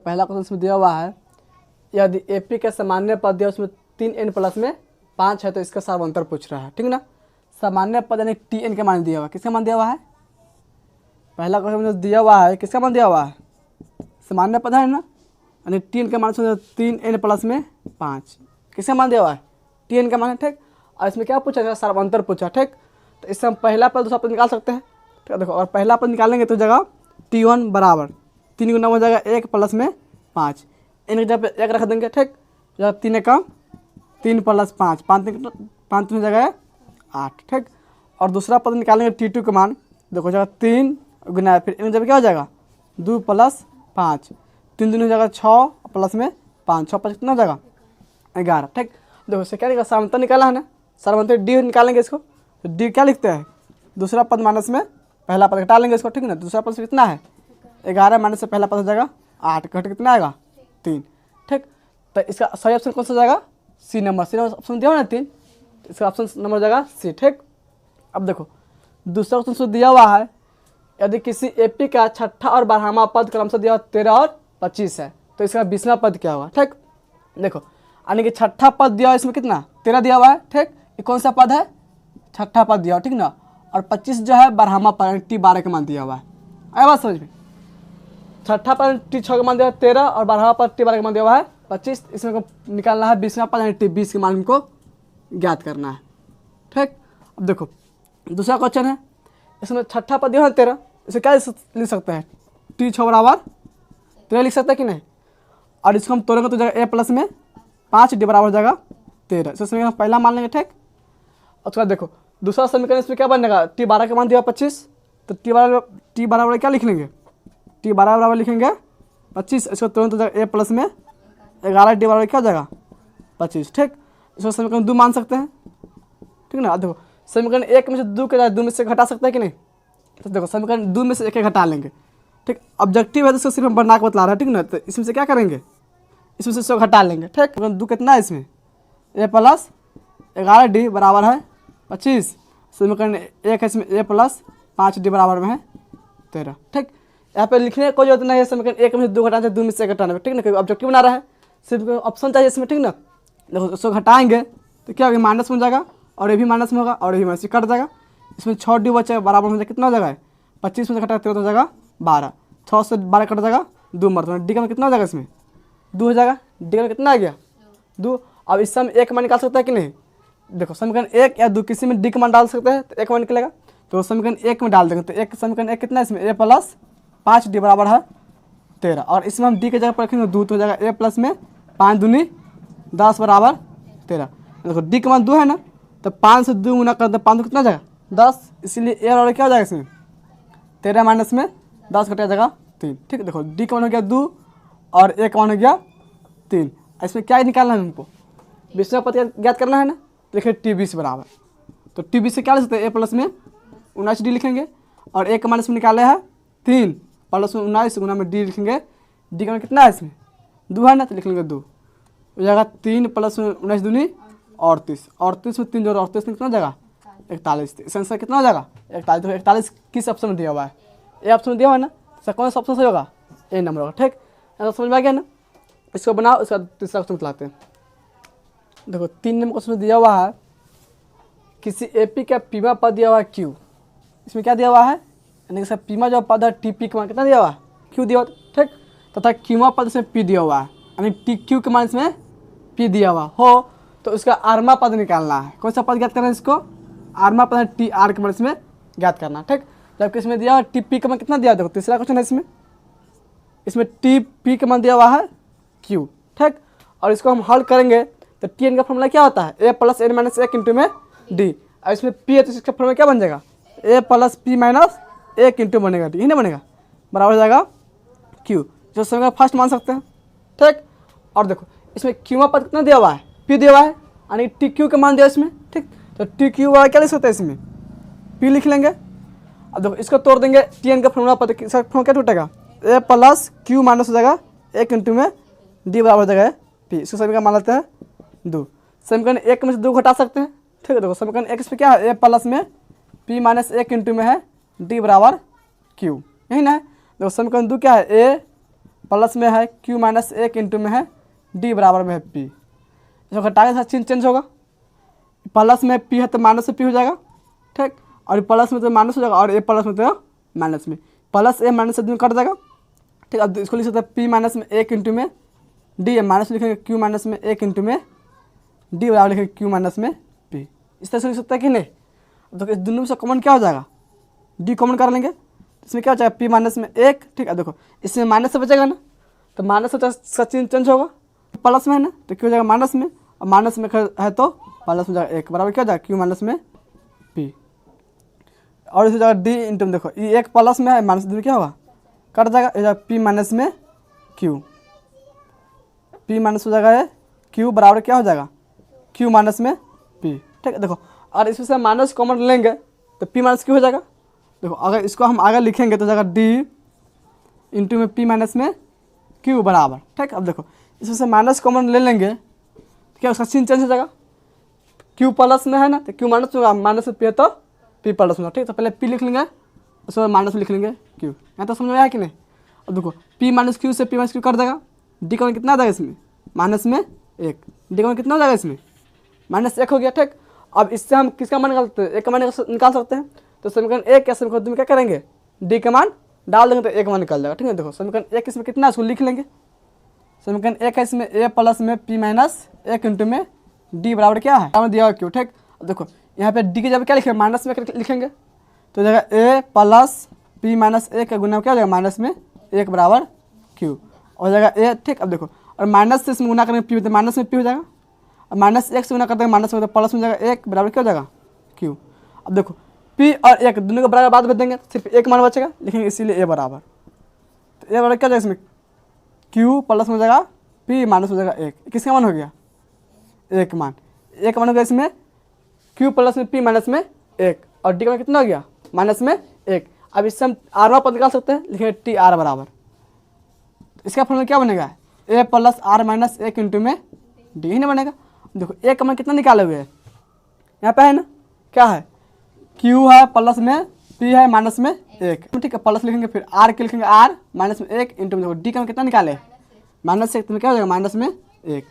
पहला क्वेश्चन इसमें दिया हुआ है, यदि एपी का सामान्य पद दिया उसमें 3n प्लस में 5 है तो इसका सार्वंतर पूछ रहा है, ठीक ना। सामान्य पद यानी tn का मान दिया हुआ है, किसका मान दिया हुआ है, पहला क्वेश्चन दिया हुआ है किसका मान दिया हुआ है, सामान्य पद है ना, यानी tn का मान 3n प्लस में 5, किसका मान दिया हुआ है, tn का मान है, ठीक। और इसमें क्या पूछा गया, सार्वंतर पूछा, ठीक। तो इससे हम पहला पद दूसरा पद निकाल सकते हैं, ठीक है। देखो और पहला पद निकालेंगे तो जगह t1 बराबर 3 गुना हो जाएगा 1 प्लस में 5, इनकी जगह पे 1 रख देंगे, ठीक। जब 3 कम 3 प्लस 5, 5 में जगह है 8, ठीक। और दूसरा पद निकालेंगे t2 का मान, देखो जगह 3 गुना फिर इनकी जगह क्या हो जाएगा 2 प्लस 5, 3 दूनी हो जाएगा 6 प्लस में 5, 6 प्लस कितना हो जाएगा 11, ठीक। देखो इससे क्या निकाला, सार्वंतर निकाला है ना, सार्वंतर डी निकालेंगे इसको, तो डी क्या लिखते हैं, दूसरा पद माइनस में पहला पद घटा लेंगे इसको, ठीक ना। दूसरा पद से कितना है 11 माइनस से पहला पद हो जाएगा 8, घट कितना आएगा 3, ठीक। तो इसका सही ऑप्शन कौन सा जाएगा, सी नंबर ऑप्शन दिया हुआ ना 3, तो इसका ऑप्शन नंबर हो जाएगा सी, ठीक। अब देखो दूसरा ऑप्शन दिया हुआ है, यदि किसी एपी का छठा और 12वां पद क्रमशः दिया 13 और 25 है तो इसका 20वां पद क्या होगा, ठीक। देखो यानी कि छठा पद दिया इसमें कितना 13 दिया हुआ है, ठीक। ये कौन सा पद है, छठा पद दिया, ठीक ना। और 25 जो है 12वां पद t12 का मान दिया हुआ है, आया बात समझ में। छठा पद t6 का मान दिया हुआ है 13 और 12वां पद t12 का मान दिया हुआ है 25, इसमें को निकालना है 20वां पद यानी t20 के मान को ज्ञात करना है, ठीक। अब देखो दूसरा क्वेश्चन है, इसमें छठा पद दिया है 13, इसे क्या लिख सकते हैं t6 बराबर 13 लिख सकते हैं कि नहीं। और इसको हम तोड़ेंगे तो जगह a प्लस में 5 d बराबर हो जाएगा 13, इसे समीकरण पहला मान लेंगे, ठीक। उसके बाद देखो दूसरा समीकरण इसमें क्या बनेगा, t12 का मान दिया 25, तो t बराबर क्या लिख लेंगे, t बराबर लिखेंगे 25, इसको तुरंत तो a प्लस में 11 d बराबर क्या हो जाएगा 25, ठीक। इसको समीकरण 2 मान सकते हैं, ठीक ना। देखो समीकरण 1 में से 2 के 2 में से घटा सकते हैं कि नहीं, तो देखो समीकरण 2 में से 1 घटा लेंगे, ठीक। ऑब्जेक्टिव है तो इसको सिर्फ हम बना के बतला रहा है, ठीक ना। तो इसमें से क्या करेंगे, इसमें से इसको घटा लेंगे, ठीक। 2 कितना है इसमें a प्लस 11 d बराबर है 25, समीकरण 1 है इसमें a प्लस 5 d बराबर में है 13, ठीक। यहाँ पे लिखने की कोई जरूरत नहीं है, समीकरण 1 में से 2 घटाना है 2 में से 1 घटाना है, ठीक ना। ऑब्जेक्टिव बना रहा है, सिर्फ ऑप्शन चाहिए इसमें, ठीक ना। देखो इसको घटाएंगे तो क्या होगा माइनस में हो जाएगा, और ये भी माइनस में होगा, और ये भी माइनस कट जाएगा, इसमें 6 d बचेगा बराबर हो जाएगा कितना हो जाएगा 25 में से घटा 13 हो जाएगा 12, 6 से 12 कट जाएगा 2 मरतबा, डी का कितना हो जाएगा इसमें 2 हो जाएगा, डी का कितना आ गया 2। अब इस समय 1 मान निकाल सकता है कि नहीं, देखो समीकरण 1 या 2 किसी में डी का मान डाल सकते हैं तो 1 मान निकलेगा, तो समीकरण 1 में डाल देंगे तो एक समीकरण 1 कितना है इसमें a प्लस 5 d बराबर है 13, और इसमें हम डी के जगह पर रखेंगे 2 तो हो जाएगा a प्लस में 5 दूनी 10 बराबर 13। देखो डी का मान 2 है ना, तो 5 से 2 गुना कर दो 5 कितना जाएगा 10, इसीलिए a बराबर क्या हो जाएगा इसमें 13 माइनस में 10 घटा जाएगा 3, ठीक। देखो डी का मान हो गया 2 और a का मान हो गया 3, इसमें क्या निकालना है हमको 20वां पद ज्ञात करना है ना। देखिए t20 बराबर, तो t20 से क्या लिख सकते हैं a प्लस में 19 d लिखेंगे, और a का मान इसमें निकाले है 3 प्लस में 19 गुना में d लिखेंगे, d का मान कितना है इसमें 2 है ना, तो लिख लेंगे 2 हो जाएगा 3 प्लस में 19 दूनी 38, 38 में 3 जोड़ 38 में कितना हो जाएगा 41, इसका आंसर कितना हो जाएगा 41। तो 41 किस ऑप्शन में दिया हुआ है, ए ऑप्शन में दिया हुआ है ना, तो कौन सा ऑप्शन सही होगा ए नंबर होगा, ठीक। समझ में आ गया ना। इसको बनाओ, इसका तीसरा ऑप्शन चलाते हैं। देखो 3 नंबर क्वेश्चन दिया हुआ है, किसी एपी का पीमा पद दिया हुआ है क्यू, इसमें क्या दिया हुआ है यानी कि पीमा जो पद है टीपी का मान कितना दिया हुआ है क्यू दिया हुआ, ठीक। तथा क्यूमा पद इसमें पी दिया हुआ है, यानी टी क्यू के मान इसमें पी दिया हुआ हो, तो उसका आर्मा पद निकालना है। कौन सा पद ज्ञात करना है, इसको आर्मा पद टी आर के मान इसमें ज्ञात करना है, ठीक। जबकि इसमें दिया हुआ टी पी का मान कितना दिया, देखो तीसरा क्वेश्चन है इसमें टी पी का मान दिया हुआ है क्यू, ठीक। और इसको हम हल करेंगे तो टी एन का फॉर्मूला क्या होता है a plus n minus 1 into में डी, और इसमें पी है तो इसका फॉर्मूला क्या बन जाएगा a plus p minus 1 into बनेगा डी, नहीं बनेगा, बराबर हो जाएगा क्यू, जो समीकरण फर्स्ट मान सकते हैं, ठीक। और देखो इसमें क्यूमा पद कितना दिया हुआ है पी दिया हुआ है, यानी टी क्यू का मान दिया इसमें, ठीक। तो टी क्यू वाला क्या लिख सकते हैं इसमें पी लिख लेंगे। अब देखो इसको तोड़ देंगे, टी एन का फॉर्मूला पद इसका फॉर्मूला क्या टूटेगा a प्लस क्यू माइनस हो जाएगा 1 इंटू में डी बराबर हो जाएगा पी, इसको समीकरण मान लेते हैं 2। समीकरण 1 में से 2 घटा सकते हैं, ठीक है। देखो समीकरण 1 इसमें क्या है a प्लस में p माइनस 1 इंटू में है d बराबर q, यही ना है। देखो समीकरण 2 क्या है a प्लस में है q माइनस 1 इंटू में है d बराबर में है p। इसको घटाने से चिन्ह चेंज होगा, प्लस में p है तो माइनस में p हो जाएगा, ठीक। और प्लस में तो माइनस हो जाएगा और a प्लस में तो माइनस में, प्लस a माइनस से दोनों कट जाएगा, ठीक। अब इसको लिख सकते हैं p माइनस में 1 इंटू में d है, माइनस लिखेंगे q माइनस में 1 इंटू में d बराबर लिखेंगे q माइनस में p। इस तरह से लिख सकता है कि नहीं। अब देखो इस दोनों में से कॉमन क्या हो जाएगा, d कॉमन कर लेंगे, इसमें क्या हो जाएगा p माइनस में 1, ठीक है। देखो इसमें माइनस से बचेगा ना, तो माइनस से इसका चिन्ह चेंज होगा, प्लस में है ना तो क्या हो जाएगा माइनस में, और माइनस में है तो प्लस में जाएगा 1 बराबर क्या हो जाएगा q माइनस में p। और इसी जगह d इंटू में देखो ये 1 प्लस में है, माइनस दोनों क्या होगा कट जाएगा, ये जाएगा p माइनस में q, p माइनस हो जाएगा q बराबर क्या हो जाएगा q माइनस में p, ठीक है। देखो और इसमें से माइनस कॉमन लेंगे तो p माइनस q हो जाएगा। देखो अगर इसको हम आगे लिखेंगे तो जाएगा d इंटू में p माइनस में q बराबर, ठीक। अब देखो इसमें से माइनस कॉमन ले लेंगे तो क्या उसका चिन्ह चेंज हो जाएगा, q प्लस में है ना तो q माइनस होगा, माइनस में p है तो p प्लस में, ठीक। तो पहले p लिख लेंगे उसके बाद माइनस में लिख लेंगे q। यहाँ तो समझ में आया कि नहीं। अब देखो p माइनस q से p माइनस q कर देगा, d का मान कितना आ जाएगा इसमें माइनस में 1, d का मान कितना हो जाएगा इसमें माइनस 1 हो गया, ठीक। अब इससे हम किसका मान निकालते हैं, एक का मान निकाल सकते हैं। तो समीकरण 1 या समीकरण 2 में क्या करेंगे, d का मान डाल देंगे तो 1 मान निकल जाएगा, ठीक है। देखो समीकरण 1 इसमें कितना है उसको लिख लेंगे, समीकरण 1 है इसमें a प्लस में p माइनस 1 इंटू में d बराबर क्या है दिया हुआ q, ठीक। अब देखो यहाँ पे d की जब क्या लिखेंगे माइनस में लिखेंगे तो जगह a प्लस p माइनस 1 का गुना क्या हो जाएगा माइनस में 1 बराबर q और जगह a, ठीक। अब देखो और माइनस से इसमें गुना करेंगे p तो माइनस में p हो जाएगा, और माइनस 1 से गुना करते हैं माइनस में तो प्लस में जाएगा 1 बराबर क्या हो जाएगा q। अब देखो p और 1 दोनों के बराबर बाद में देंगे सिर्फ 1 मान बचेगा, लिखेंगे इसीलिए a बराबर, तो a बराबर क्या हो जाएगा इसमें q प्लस में हो जाएगा p माइनस हो जाएगा 1, किसका मान हो गया 1 मान हो गया इसमें q प्लस में p माइनस में 1 और d का मान कितना हो गया माइनस में 1। अब इससे हम r पद निकाल सकते हैं, लिखेंगे टी आर बराबर, इसका फॉर्मूला क्या बनेगा a plus r minus 1 into में d ही ना बनेगा। देखो a का मान कितना निकाले हुए है यहाँ पे है ना, क्या है q है प्लस में p है माइनस में 1, ठीक है। प्लस लिखेंगे फिर r के लिखेंगे r माइनस में 1 इंटू में देखो d का मान कितना निकाले माइनस 1 तो क्या हो जाएगा माइनस में 1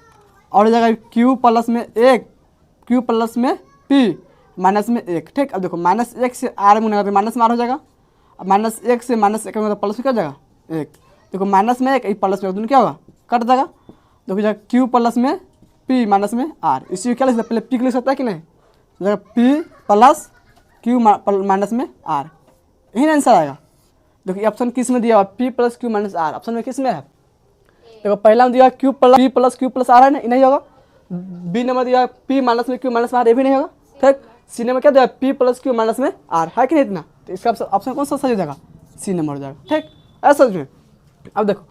और हो जाएगा q प्लस में 1 q प्लस में p माइनस में 1, ठीक। अब देखो माइनस 1 से r गुना करते माइनस में r हो जाएगा, अब माइनस 1 से माइनस 1 मतलब प्लस में क्या हो जाएगा 1, देखो माइनस में 1 प्लस में दोनों क्या होगा कट जाएगा। देखो जाएगा q प्लस में p माइनस में r, इसी क्या लिख सकते हैं पहले p को लिख सकता है कि नहीं, जाएगा p प्लस q माइनस में r, यही ना आंसर आएगा। देखो ऑप्शन किस में दिया हुआ p plus q minus r, option में किस में है देखो पहला में दिया q plus q plus r है ना, नहीं होगा। बी नंबर दिया p माइनस में q माइनस r, ये भी नहीं होगा, ठीक। सी नंबर क्या दिया p प्लस q माइनस में r है कि नहीं इतना, तो इसका ऑप्शन कौन सा सही हो जाएगा सी नंबर हो जाएगा, ठीक। ऐसा समझ में। अब देखो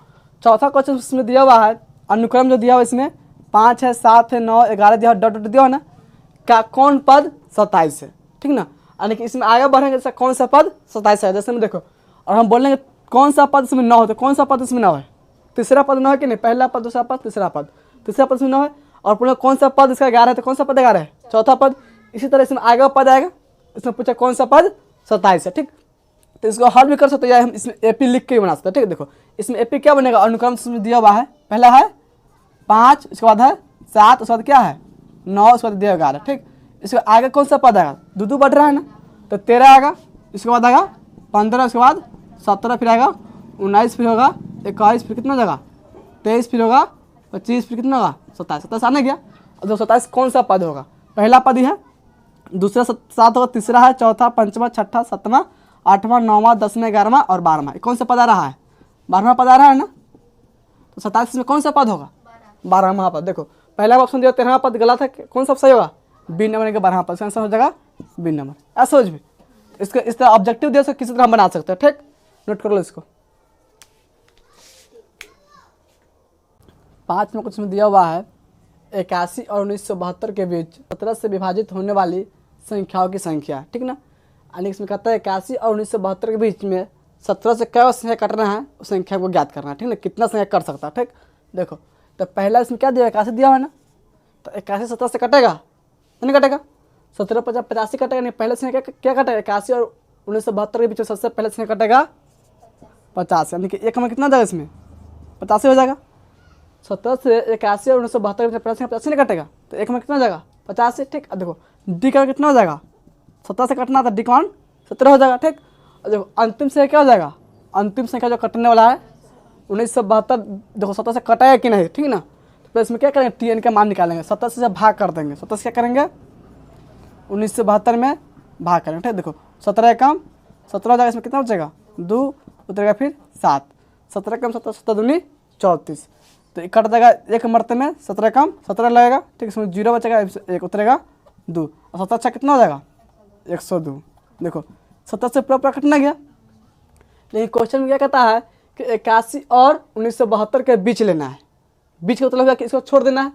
चौथा क्वेश्चन इसमें दिया हुआ है अनुक्रम जो दिया हुआ इसमें 5 है 7 है 9 11 दिया डॉट डॉट दिया हुआ ना, क्या कौन पद 27 है, ठीक ना। यानी कि इसमें आगे बढ़ेंगे जैसे कौन सा पद 27 है, जैसे में देखो और हम बोलेंगे कौन सा पद इसमें 9 है तो कौन सा पद इसमें 9 है, तीसरा पद 9 है कि नहीं, पहला पद दूसरा पद तीसरा पद इसमें 9 है। और पूरा कौन सा पद इसका 11 है तो कौन सा पद 11 है चौथा पद। इसी तरह इसमें आगे पद आएगा, इसमें पूछा कौन सा पद 27 है, ठीक। तो इसको हल भी कर सकते हैं या हम इसमें एपी लिख के ही बना सकते हैं, ठीक है। देखो इसमें एपी क्या बनेगा अनुक्रम इसमें दिया हुआ है, पहला है 5 उसके बाद है 7 उसके बाद क्या है 9 उसके बाद दिया 11, ठीक। इसके आगे कौन सा पद आएगा दो बढ़ रहा है ना, तो 13 आएगा, इसके बाद आएगा 15 उसके बाद 17 फिर आएगा 19 फिर होगा 21 फिर कितना हो जाएगा 23 फिर होगा 25 फिर कितना होगा 27 आने गया। अब 27 कौन सा पद होगा, पहला पद ही है, दूसरा 7 होगा, तीसरा है, चौथा पंचमा छठा सातवां आठवां नौवां 10वां 11वां और 12वां, कौन सा पद आ रहा है 12वां पद आ रहा है ना, तो 27 में कौन सा पद होगा 12वां पद। देखो पहला ऑप्शन दिया 13वां पद गलत है, कौन सा सही होगा बी नंबर का 12वां पद, आंसर हो जाएगा बी नंबर। ऐसा समझ में। इसका इस तरह ऑब्जेक्टिव दे सकते किसी तरह हम बना सकते हैं, ठीक। नोट कर लो इसको। 5 में कुछ में दिया हुआ है 81 और 1972 के बीच 17 से विभाजित होने वाली संख्याओं की संख्या, ठीक ना। यानी इसमें कहता है 81 और 1972 के बीच में 17 से क्या संख्या कटना है उस संख्या को ज्ञात करना है, ठीक ना, कितना संख्या कर सकता है, ठीक। देखो तो पहला इसमें क्या दिया 81 दिया हुआ है ना, तो 81 17 से कटेगा नहीं कटेगा, 17 50 85 कटेगा नहीं, पहले संख्या क्या कटेगा 81 और 1972 के बीच में सबसे पहले संख्या कटेगा 50, यानी कि एक में कितना जाएगा इसमें 85 हो जाएगा। 70 से 81 और 1972 में 85 नहीं कटेगा, तो एक में कितना हो जाएगा 85। ठीक, अब देखो डी का कितना हो जाएगा, 70 से कटना था, डी का मान 17 हो जाएगा। ठीक, और देखो अंतिम से क्या हो जाएगा, अंतिम संख्या जो कटने वाला है 1972, देखो 70 से कटा है कि नहीं, ठीक ना। तो इसमें क्या करेंगे, टी एन का मान निकालेंगे, 70 से भाग कर देंगे। 70 से क्या करेंगे, 1972 में भाग करेंगे। ठीक, देखो 17 कम 17 हो जाएगा, इसमें कितना बचेगा 2 उतरेगा, फिर 7, 17 कम 17, 17 दूनी 34, तो कट जाएगा एक मरते में, 17 कम 17 लगेगा। ठीक, इसमें 0 बचेगा, एक उतरेगा 2, और 17 अच्छा कितना हो जाएगा 102। देखो 70 से पूरा कटना गया, लेकिन क्वेश्चन में क्या कहता है कि 81 और 1972 के बीच लेना है। बीच का मतलब है कि इसको छोड़ देना है।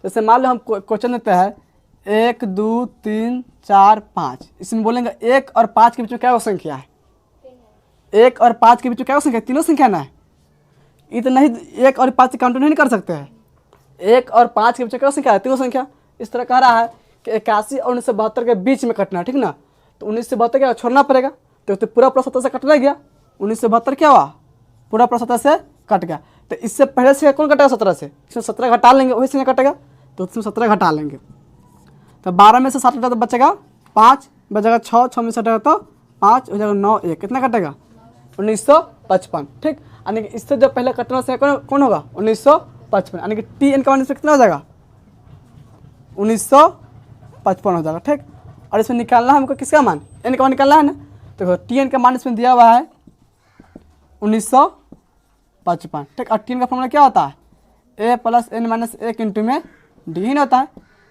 जैसे मान लो हम क्वेश्चन देते हैं 1 2 3 4 5, इसमें बोलेंगे 1 और 5 के बीच में क्या संख्या है, 1 और 5 के बीच में क्या संख्या है, तीनों संख्या ना है। ये तो नहीं 1 और 5 काउंट नहीं कर सकते हैं, 1 और 5 के बीच में क्या संख्या है, तीनों संख्या। इस तरह कह रहा है कि 81 और 1972 के बीच में कटना है, ठीक ना। तो 1972 क्या छोड़ना पड़ेगा, तो पूरा 70 से कटना गया, 1972 क्या हुआ पूरा 70 से कट गया। तो इससे पहले से कौन कटेगा 17 से, इसमें 17 घटा लेंगे, वही संख्या कटेगा, तो उसमें 17 घटा लेंगे। तो 12 में से 7 घटा तो बचेगा 5, बचेगा 6, 6 में से हटेगा तो 5 हो जाएगा 9, 1 कितना कटेगा 1955। ठीक, यानी कि इससे जो पहले कटना से कौन होगा 1955, यानी कि टी एन का मान इसमें कितना हो जाएगा 1955 हो जाएगा। ठीक, और इसमें निकालना है हमको किसका मान, एन का मान निकालना है ना। देखो टी एन का मान इसमें दिया हुआ है 1955। ठीक, और टी एन का फॉर्मूला क्या होता है, ए प्लस एन माइनस 1 इंटू में डी ही होता है,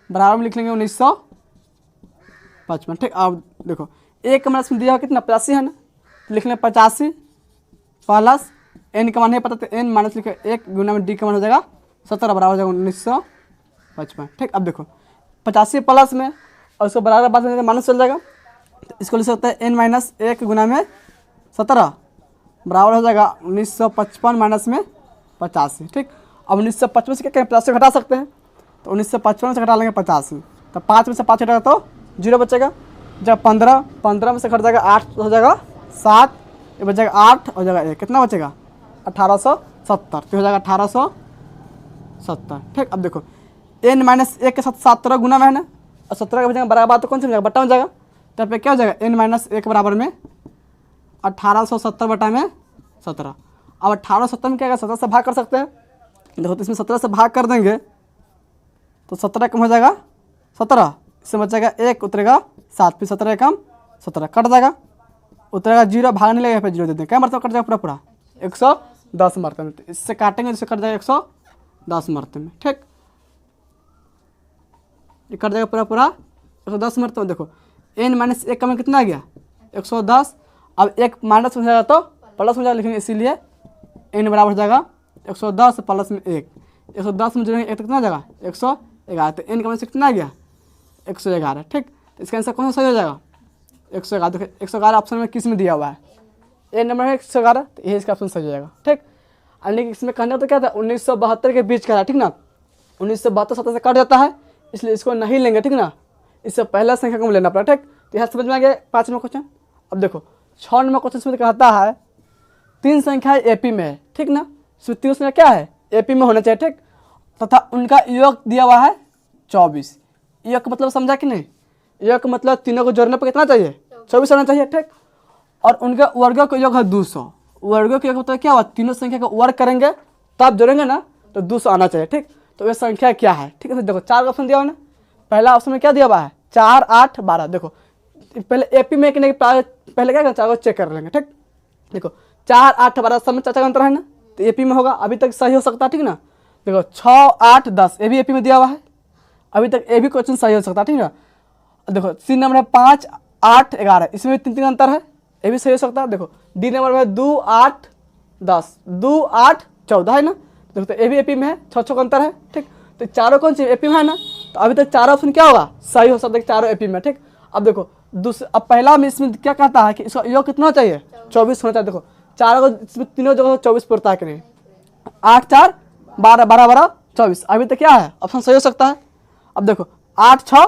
बराबर में लिख लेंगे 1955। ठीक, अब देखो एक का मान इसमें दिया हुआ कितना 85 है ना, लिख लें 85 प्लस एन का मान नहीं पता तो एन माइनस लिखे 1 गुना में डी का मान हो जाएगा 17, बराबर हो जाएगा 1955। ठीक, अब देखो 85 प्लस में और उसको बराबर बाद में माइनस चल जाएगा, तो इसको लिख सकते हैं एन माइनस 1 गुना में 17 बराबर हो जाएगा 1955 माइनस में 85। ठीक, अब 1955 से क्या कहें 50 से घटा सकते हैं, तो 1955 से घटा लेंगे 85, तो 5 में से 5 घटाएगा तो 0 बचेगा, जब 15 15 में से घट जाएगा 8 हो जाएगा 7, ये बचेगा 8 हो जाएगा 1 कितना बचेगा 1870, तो हो जाएगा 1870। ठीक, अब देखो एन माइनस 1 के साथ 17 गुना में है ना, और 17 का बचेगा बराबर तो कौन सा बचेगा बट्टा हो जाएगा, तो पे क्या हो जाएगा एन माइनस 1 बराबर में 1870 बटा में 17। अब 1870 में क्या 17 से भाग कर सकते हैं, देखो तो इसमें 17 से भाग कर देंगे तो 17 कम हो जाएगा 17, इसमें बचेगा 1 उतरेगा 7, फिर 17 कम 17 कट जाएगा, उतरेगा 0, भाग नहीं लगेगा, फिर 0 दे देंगे, क्या मरतबा कट जाएगा पूरा 110 मरतबे में, तो इससे काटेंगे जिससे कट जाएगा 110 मरतबे में। ठीक, ये कट जाएगा पूरा 110 मरतबे में। देखो एन माइनस 1 का मान कितना आ गया 110, अब 1 माइनस हो जाएगा तो प्लस हो जाएगा, लिखेंगे इसीलिए एन बराबर हो जाएगा 110 प्लस में 1, 110 में जोड़ेंगे 1 तो कितना हो जाएगा 111, तो एन का मान कितना आ गया 111। ठीक, तो इसका आंसर कौन सा सही हो जाएगा 111। देखो 111 ऑप्शन में किस में दिया हुआ है, ए नंबर है 111, तो ये इसका ऑप्शन सही हो जाएगा। ठीक, यानी कि इसमें कहना तो क्या था 1972 के बीच का था, ठीक ना। 1972 70 से कट जाता है, इसलिए इसको नहीं लेंगे, ठीक ना। इससे पहला संख्या को लेना पड़ा। ठीक, तो यहाँ समझ में आ गया 5 नंबर क्वेश्चन। अब देखो 6 नंबर क्वेश्चन में कहता है 3 संख्याएं एपी में है, ठीक ना। इसमें 3 संख्या क्या है एपी में होना चाहिए, ठीक, तथा उनका योग दिया हुआ है 24। योग का मतलब समझा कि नहीं, योग का मतलब तीनों को जोड़ने पर कितना चाहिए 24 होना चाहिए। ठीक, और उनके वर्गों का योग है 200। वर्गों का योग मतलब क्या हुआ, तीनों संख्या का वर्ग करेंगे तब जोड़ेंगे ना, तो 200 आना चाहिए। ठीक, तो ये संख्या क्या है, ठीक है। देखो 4 ऑप्शन दिया हुआ ना, पहला ऑप्शन में क्या दिया हुआ है 4 8 12। देखो पहले एपी में कि नहीं, पहले क्या 4 को चेक कर लेंगे। ठीक, देखो 4 8 12 सब में चाचा का अंतर है ना, तो एपी में होगा, अभी तक सही हो सकता है, ठीक ना। देखो 6 8 10 ये भी एपी में दिया हुआ है, अभी तक ये भी क्वेश्चन सही हो सकता है, ठीक ना। देखो सी नंबर है 5 8 11, इसमें भी 3 अंतर है, ये भी सही हो सकता है। देखो डी नंबर में 2 8 10 2 8 14 है ना, देखो तो ए भी एपी में है, 6 का अंतर है। ठीक, तो चारों कौन सी एपी में है ना, तो अभी तक चारों ऑप्शन क्या होगा सही हो सकता है, चारों एपी में। ठीक, अब देखो अब पहला में इसमें क्या कहता है कि इसका योग कितना चाहिए 24 होना चाहिए। देखो चारों को इसमें तीनों जगह 24 पड़ता है कि नहीं, 8 4 12 12 12 24, अभी तक क्या है ऑप्शन सही हो सकता है। अब देखो 8 6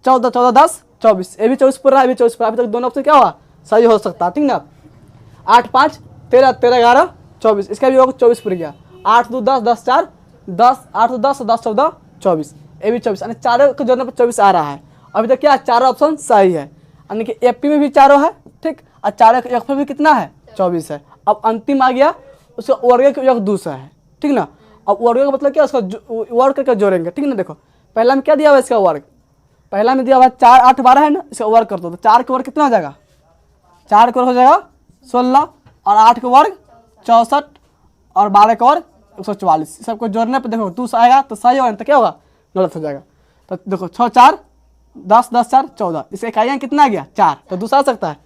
14 14 10 24, ये भी 24 पूरा है, ये भी 24 पूरा, अभी तक दोनों ऑप्शन क्या होगा सही हो सकता है, ठीक ना। 8 5 13 13 11 24, इसका भी योग 24 पड़ गया। 8 2 10 10 4 10, 8 2 10 10 14 24, ये भी 24, यानी चारों के जोड़ने पर 24 आ रहा है। अभी तक क्या चारों ऑप्शन सही है, यानी कि एपी में भी चारों है, ठीक, और चारों के योग पर भी कितना है 24 है। अब अंतिम आ गया, उसका वर्ग का योग दूसरा है, ठीक ना। अब वर्ग का मतलब क्या, उसका वर्ग करके जोड़ेंगे, ठीक ना। देखो पहला में क्या दिया हुआ है, इसका वर्ग पहला में दिया हुआ है 4 8 12 है ना, इसका वर्ग कर दो तो 4 का वर्ग कितना हो जाएगा, 4 का वर्ग हो जाएगा 16, और 8 का वर्ग 64, और 12 का वर्ग 144। सबको जोड़ने पर देखो 2 आएगा तो सही होगा, तो क्या होगा गलत हो जाएगा। तो देखो 6 4 10 10 4 14, इसका इकाइयाँ कितना आ गया 4, तो दूसरा आ सकता है,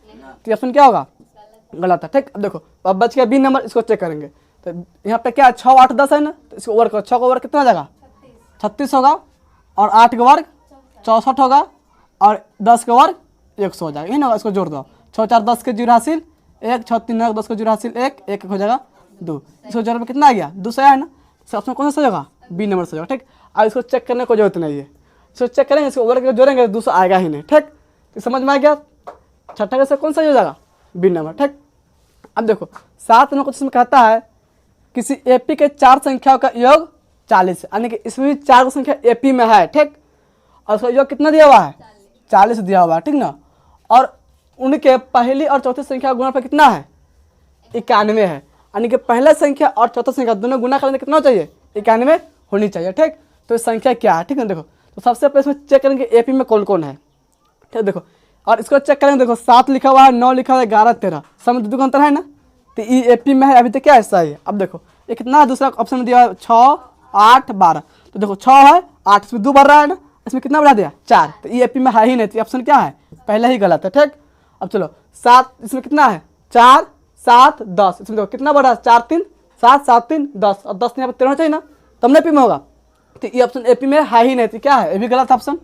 तो ऑप्शन क्या होगा गलत है, ठीक। अब देखो अब बच गया बी नंबर, इसको चेक करेंगे। तो यहाँ पे क्या 6 8 10 है ना, तो इसको वर्ग करो, 6 का वर्ग कितना हो जाएगा 36 होगा, और 8 का वर्ग 64 होगा, और 10 का वर्ग 100 हो जाएगा, यही ना। इसको जोड़ दो, 6 4 10 के जीरो हासिल 1, 6 3 9 10 के जीरो हासिल 1 1 हो जाएगा 2, इसको जोड़ने में कितना आ गया 2 सही है ना। इसका ऑप्शन कौन सा सही होगा, बी नंबर सही होगा, ठीक। अब इसको चेक करने की जरूरत नहीं है, इसको चेक करेंगे, इसको वर्ग जोड़ेंगे तो 200 आएगा ही नहीं, ठीक। तो समझ में आ गया, छठा का से कौन सा हो जाएगा बी नंबर, ठीक। अब देखो 7 नंबर क्वेश्चन में कहता है किसी एपी के 4 संख्याओं का योग 40 है, यानी कि इसमें भी 4 संख्या एपी में है, ठीक, और उसका योग कितना दिया हुआ है 40 दिया हुआ है, ठीक ना। और उनके पहली और चौथी संख्या गुणा पर कितना है 91 है, यानी कि पहला संख्या और चौथा संख्या दोनों गुणा करने कितना चाहिए 91 होनी चाहिए, ठीक। तो संख्या क्या है, ठीक है। देखो तो सबसे पहले इसमें चेक करेंगे एपी में कौन कौन है, ठीक। देखो और इसको चेक करेंगे, देखो 7 लिखा हुआ है, 9 लिखा हुआ है, 11 13, सब में 2 का अंतर है ना, तो ये एपी में है, अभी तक क्या है सही है। अब देखो ये कितना दूसरा ऑप्शन में दिया है 6 8 12, तो देखो 6 है 8, इसमें 2 बढ़ रहा है ना, इसमें कितना बढ़ा दिया 4, तो ये एपी में है ही नहीं, तो ऑप्शन क्या है पहले ही गलत है, ठीक। अब चलो 7, इसमें कितना है 4 7 10, इसमें देखो कितना बढ़ा 4 3 7 7 3 10, और 10 यहाँ पर 13 चाहिए ना, तब ना एपी में होगा, तो ये ऑप्शन एपी में है ही नहीं, तो क्या है ये भी गलत ऑप्शन।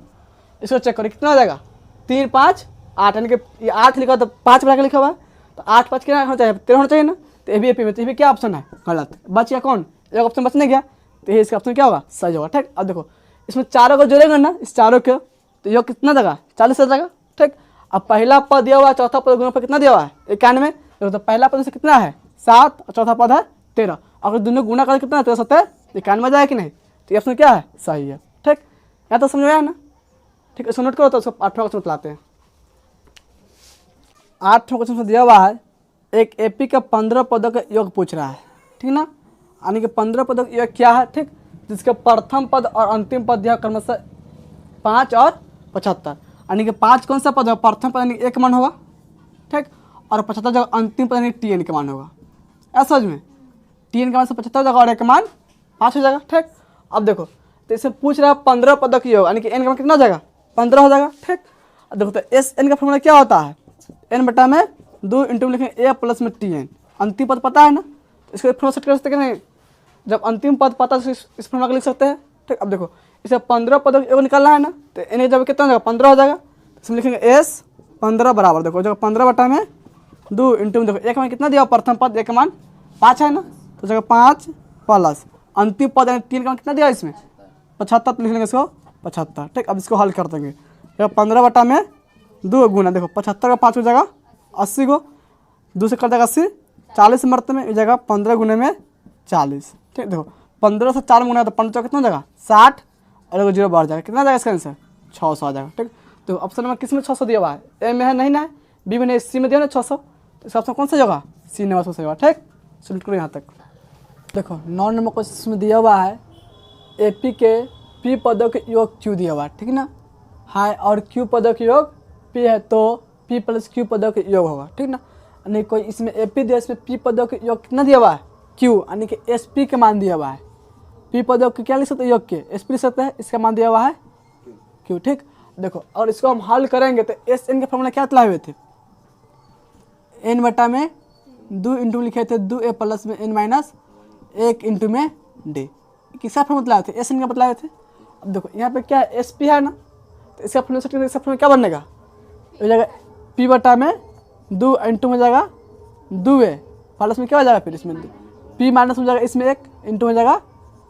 इसको चेक करो कितना हो जाएगा 3 5 8, यानी कि ये 8 लिखा हुआ तो 5 बढ़ा के लिखा हुआ है, तो 8 5 कितना होना चाहिए 13 होना चाहिए ना, तो ये भी एपी में, तो ये भी क्या ऑप्शन है गलत। बच गया कौन, एक ऑप्शन बचने गया, तो ये इसका ऑप्शन क्या होगा सही होगा, ठीक। अब देखो इसमें चारों को जोड़ेंगे ना, इस चारों के, तो ये कितना देगा 40 आ जाएगा, ठीक। अब पहला पद दिया हुआ है, चौथा पद गुणा पर कितना दिया हुआ है 91, तो पहला पद से कितना है 7 और चौथा पद है 13, अगर दोनों गुणा कर कितना 13 7 91 जाएगा कि नहीं, तो ये ऑप्शन क्या है सही है, ठीक। यहाँ तो समझ में आया ना, ठीक। इसको नोट करो, तो उसको 8वां क्वेश्चन बताते हैं। 8वां क्वेश्चन दिया हुआ है एक एपी का 15 पदों का योग पूछ रहा है, ठीक ना, यानी कि 15 पदों का योग क्या है, ठीक, जिसके प्रथम पद और अंतिम पद दिया क्रमशः 5 और 75, यानी कि 5 कौन सा पद है, प्रथम पद यानी 1 मान होगा, ठीक, और 75 जगह अंतिम पद यानी टी एन का मान होगा, ऐसा समझ में, टी एन का मान से 75 जगह और 1 मान 5 हो जाएगा, ठीक। अब देखो तो इसे पूछ रहा है 15 पदों का योग, यानी कि एन का मान कितना हो जाएगा 15 हो जाएगा, ठीक। अब देखो तो एस एन का फॉर्मूला क्या होता है, एन बटा में 2 इंटू लिखेंगे ए प्लस में टी एन, अंतिम पद पता है ना, तो इसको फॉर्मूला सेट कर सकते हैं कि नहीं, जब अंतिम पद पता है इस फॉर्मूला को लिख सकते हैं, ठीक। अब देखो इसे 15 पदों का योग निकालना है ना, तो एन जब कितना हो जाएगा 15 हो जाएगा, इसमें लिखेंगे एस 15 बराबर, देखो जगह 15 बटा में 2 इंटू में देखो एक मान कितना दिया प्रथम पद, एक मान 5 है ना, तो जगह 5 प्लस अंतिम पद यानी 3 का मान कितना दिया इसमें 75, तो लिख लेंगे इसको 75, ठीक। अब इसको हल कर देंगे, जगह 15 बटा में 2 गुना, देखो 75 का 5 हो जाएगा 80 को 2 से कर देगा 80, 40 मरते में जगह 15 गुने में 40, ठीक। देखो 15 से 4 गुना तो 15 कितना हो जाएगा 60, और अगर 0 बढ़ जाएगा कितना जाएगा इसका आंसर 600 आ जाएगा, ठीक। तो ऑप्शन नंबर किस में 600 दिया हुआ है, ए में है नहीं ना है, बी में नहीं, सी में दिया ना 600, तो इसका ऑप्शन कौन सा होगा सी नंबर सही होगा, ठीक। सुन करो यहाँ तक। देखो 9 नंबर क्वेश्चन में दिया हुआ है एपी के पी पदों के योग क्यू दिया हुआ है, ठीक ना, हाई और क्यू पदों के योग पी है, तो पी प्लस क्यू पदों के योग होगा, ठीक ना। यानी कोई इसमें एपी दिया, इसमें पी पदों के योग कितना दिया हुआ है क्यू, यानी कि एस पी का मान दिया हुआ है, पी पदों के क्या लिख सकते हैं योग के एस पी लिख सकते हैं, इसका मान दिया हुआ है क्यू, ठीक। देखो और इसको हम हल करेंगे तो एस एन के फॉर्मूला क्या तलाए हुए थे, एन बटा में 2 इंटू लिखे थे 2 ए प्लस में एन माइनस 1 इंटू में डी, किसका फॉर्मूला बतलाए थे एस एन का बतलाए थे। अब देखो यहाँ पे क्या है एस पी है ना, तो इसका फॉर्मूला इसका फॉर्मूला क्या बनेगा, हो जाएगा पी बटा में 2 इंटू में जाएगा 2 ए प्लस में क्या हो जाएगा फिर इसमें पी माइनस हो जाएगा इसमें 1 इंटू में जाएगा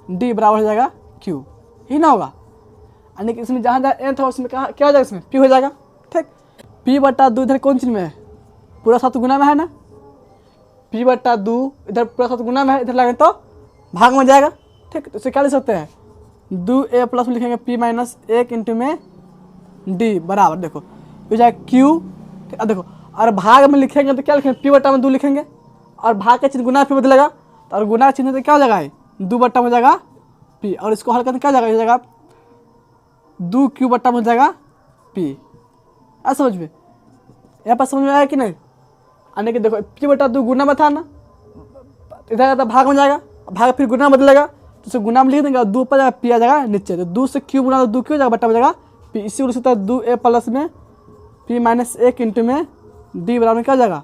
डी बराबर हो जाएगा क्यू, ही ना होगा, यानी कि इसमें जहाँ जहाँ एन था उसमें कहाँ क्या हो जाएगा इसमें पी हो जाएगा, ठीक। पी बटा 2 इधर कौन चीज़ में है पूरा 7 गुना में है ना, पी बट्टा दो, इधर प्लस साथ गुना में है, इधर लगे तो भाग में जाएगा। ठीक, तो इसे क्या लिख सकते हैं, 2a प्लस में लिखेंगे p माइनस 1 इंटू में d बराबर देखो हो जाएगा q। अब देखो और भाग में लिखेंगे तो क्या लिखेंगे, p बट्टा में 2 लिखेंगे और भाग का चिन्ह गुना फिर बदलेगा, तो और गुना चिन्ह तो क्या हो जाएगा 2 बट्टा में हो जाएगा p, और इसको हल करके क्या हो जाएगा 2q बट्टा में हो जाएगा p। ऐसा समझ में, यहाँ पर समझ में आया कि नहीं। आने के देखो p बट्टा 2 गुना में था ना, इधर जाता भाग में जाएगा, भाग फिर गुना बदलेगा, तो उसे गुना में लिख देंगे और 2 पर जाएगा p आ जाएगा नीचे, तो 2 से q गुना तो 2q हो जाएगा बट्टा में जाएगा p। इसी को लिख सकता है 2a प्लस में p माइनस 1 इंटू में d बराबर में क्या हो जाएगा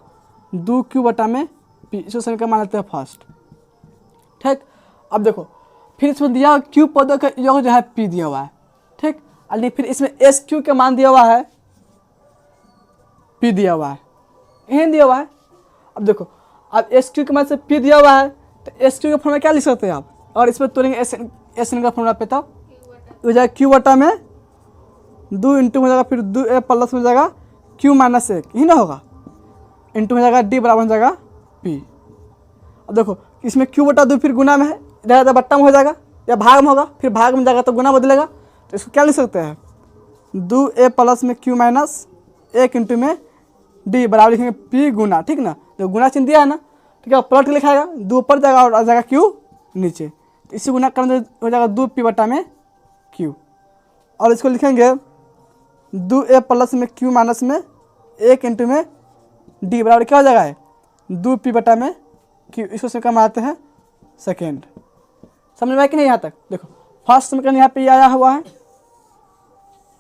2q बट्टा में p। इसको समीकरण मान लेते हैं फर्स्ट। ठीक, अब देखो फिर इसमें दिया q पदों का योग जो है p दिया हुआ है। ठीक, और फिर इसमें एस क्यू का मान दिया हुआ है, p दिया हुआ है, यही दिया हुआ है। अब देखो अब एस क्यू के मान से p दिया हुआ है, तो एस क्यू का फॉर्मूला क्या लिख सकते हैं आप, और इसमें तोड़ेंगे एस एन का फॉर्मूला पे, तब हो जाएगा क्यू बटा में 2 इंटू हो जाएगा फिर 2a प्लस में जाएगा q माइनस 1 ही ना होगा, इंटू हो जाएगा d बराबर हो जाएगा p। अब देखो इसमें q बटा 2 फिर गुना में है, इधर बट्टा में हो जाएगा या भाग में होगा, फिर भाग में जाएगा तो गुना बदलेगा, तो इसको क्या लिख सकते हैं 2a प्लस में q माइनस 1 इंटू में d बराबर लिखेंगे p गुना। ठीक ना, जो गुना चिन्ह दिया है ना, ठीक है पलट के लिखाएगा, 2 ऊपर जाएगा और आ जाएगा q नीचे, तो इसी गुना करने हो जाएगा 2p बटा में q, और इसको लिखेंगे 2a प्लस में q माइनस में 1 इंटू में d बराबर क्या हो जाएगा 2p बटा में q। इसको समीकरण बनाते हैं सेकेंड। समझ में आया कि नहीं यहाँ तक। देखो फर्स्ट समीकरण यहाँ पे आया हुआ है,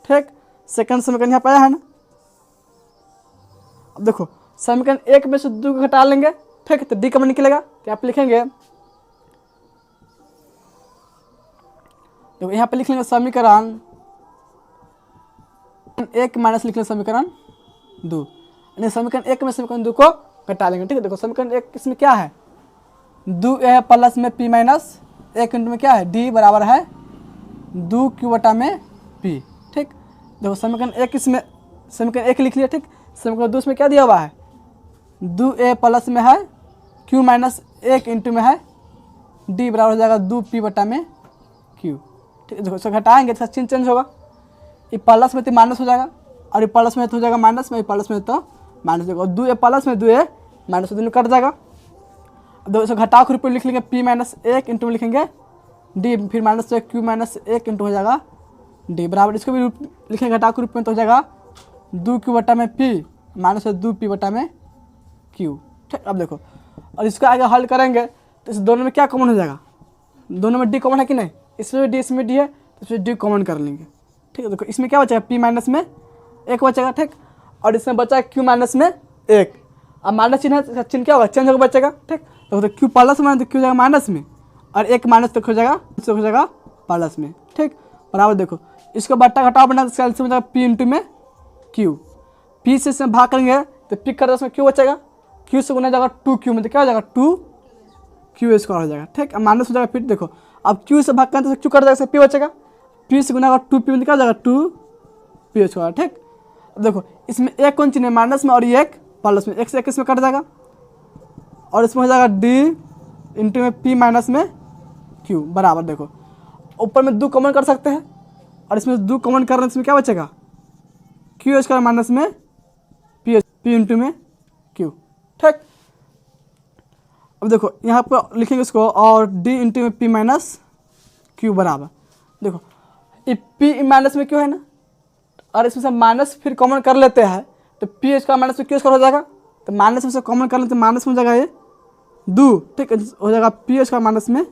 ठीक, सेकंड समीकरण यहाँ पे आया है ना। अब देखो समीकरण 1 में से 2 को घटा लेंगे, ठीक, तो d कम निकलेगा, तो यहाँ पे लिखेंगे, देखो यहाँ पे लिख लेंगे समीकरण 1 माइनस लिख लेंगे समीकरण 2, यानी समीकरण 1 में समीकरण 2 को घटा लेंगे। ठीक है, देखो समीकरण 1 इसमें क्या है 2a प्लस में p माइनस 1 इंटू में क्या है d बराबर है 2q बटा में p। ठीक, देखो समीकरण 1 इसमें समीकरण 1 लिख लिया। ठीक, समीकरण 2 इसमें क्या दिया हुआ है 2a प्लस में है q माइनस 1 इंटू में है d बराबर हो जाएगा 2p बटा में q। ठीक है, देखो इसको घटाएंगे तो चिन्ह चेंज होगा, ये प्लस में तो माइनस हो जाएगा और ये प्लस में तो हो जाएगा माइनस में, ये प्लस में तो माइनस हो जाएगा, 2a प्लस में 2a माइनस दोनों कट जाएगा। अब इसको घटाओ के रूप में लिख लेंगे p माइनस 1 इंटू में लिखेंगे d, फिर माइनस से q माइनस 1 इंटू हो जाएगा d बराबर, इसको भी लिखेंगे घटाओ के रूप में तो हो जाएगा 2q बटा में p माइनस 2p बटा में q। ठीक, अब देखो और इसको आगे हल करेंगे तो इस दोनों में क्या कॉमन हो जाएगा, दोनों में d कॉमन है कि नहीं, इसमें d इसमें d है तो इसमें d कॉमन कर लेंगे। ठीक है, देखो इसमें क्या बचेगा p माइनस में 1 बचेगा। ठीक, और इसमें बचा q माइनस में 1, अब माइनस चिन्ह है, चिन्ह क्या होगा चेंज होगा बचेगा। ठीक, तो q प्लस में तो q हो जाएगा माइनस में और 1 माइनस तक हो जाएगा प्लस में। ठीक, बराबर देखो इसको बट्टा घटाओ बना तो हो जाएगा p इंटू में q, p से इसमें भाग करेंगे तो p कर इसमें q बचेगा, q से गुना जाएगा 2q में तो क्या हो जाएगा 2q स्क्वायर हो जाएगा। ठीक, अब माइनस हो जाएगा, फिर देखो अब q से भाग करें तो q कर जाएगा, p बचेगा, p से गुना 2p में तो क्या हो जाएगा 2p स्क्वायर। ठीक, अब देखो इसमें एक कौन चिन्ह है माइनस में और ये एक प्लस में, एक से एक इसमें कट जाएगा और इसमें हो जाएगा d इंटू में p माइनस में q बराबर, देखो ऊपर में 2 कॉमन कर सकते हैं और इसमें 2 कॉमन करने इसमें क्या बचेगा q स्क्वायर माइनस में p इंटू में q। ठीक, अब देखो यहाँ पर लिखेंगे इसको और d इंटू में p माइनस q बराबर, देखो ये p माइनस में q है ना, और इसमें से माइनस फिर कॉमन कर लेते हैं तो p स्क्वायर माइनस में q स्क्वायर हो जाएगा, तो माइनस में से कॉमन कर लेते माइनस में हो जाएगा ये 2। ठीक, हो जाएगा p स्क्वायर माइनस में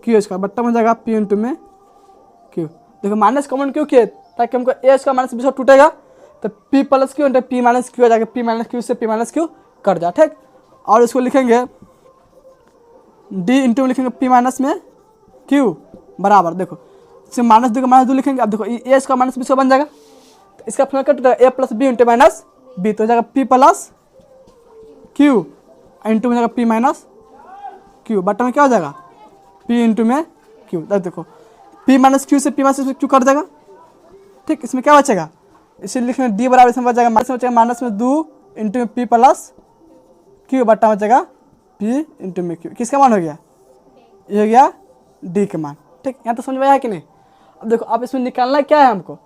q स्क्वायर बट्टा में हो जाएगा p इंटू में q। देखो माइनस कॉमन क्यों किए, ताकि हमको a स्क्वायर माइनस b टूटेगा तो p plus q into p minus q हो जाएगा, p माइनस q से p माइनस q कट जाए। ठीक, और इसको लिखेंगे d इंटू में लिखेंगे p माइनस में q बराबर, देखो इसमें माइनस 2 का माइनस 2 लिखेंगे। अब देखो a square minus b square बन जाएगा, तो इसका फॉर्मूला कट जाएगा a plus b into minus b, तो हो जाएगा p प्लस q इंटू में जाएगा p माइनस q बटा में क्या हो जाएगा p इंटू में q। तब देखो p माइनस q से p माइनस q कट जाएगा। ठीक, इसमें क्या बचेगा, इसे लिखने d बराबर इसमें बच जाएगा माइनस में 2 इंटू में p प्लस q बटा बचेगा पी इंटू में क्यू, किसका मान हो गया, ये हो गया डी का मान। ठीक, यहाँ तो समझ में आया कि नहीं। अब देखो अब इसमें निकालना क्या है हमको,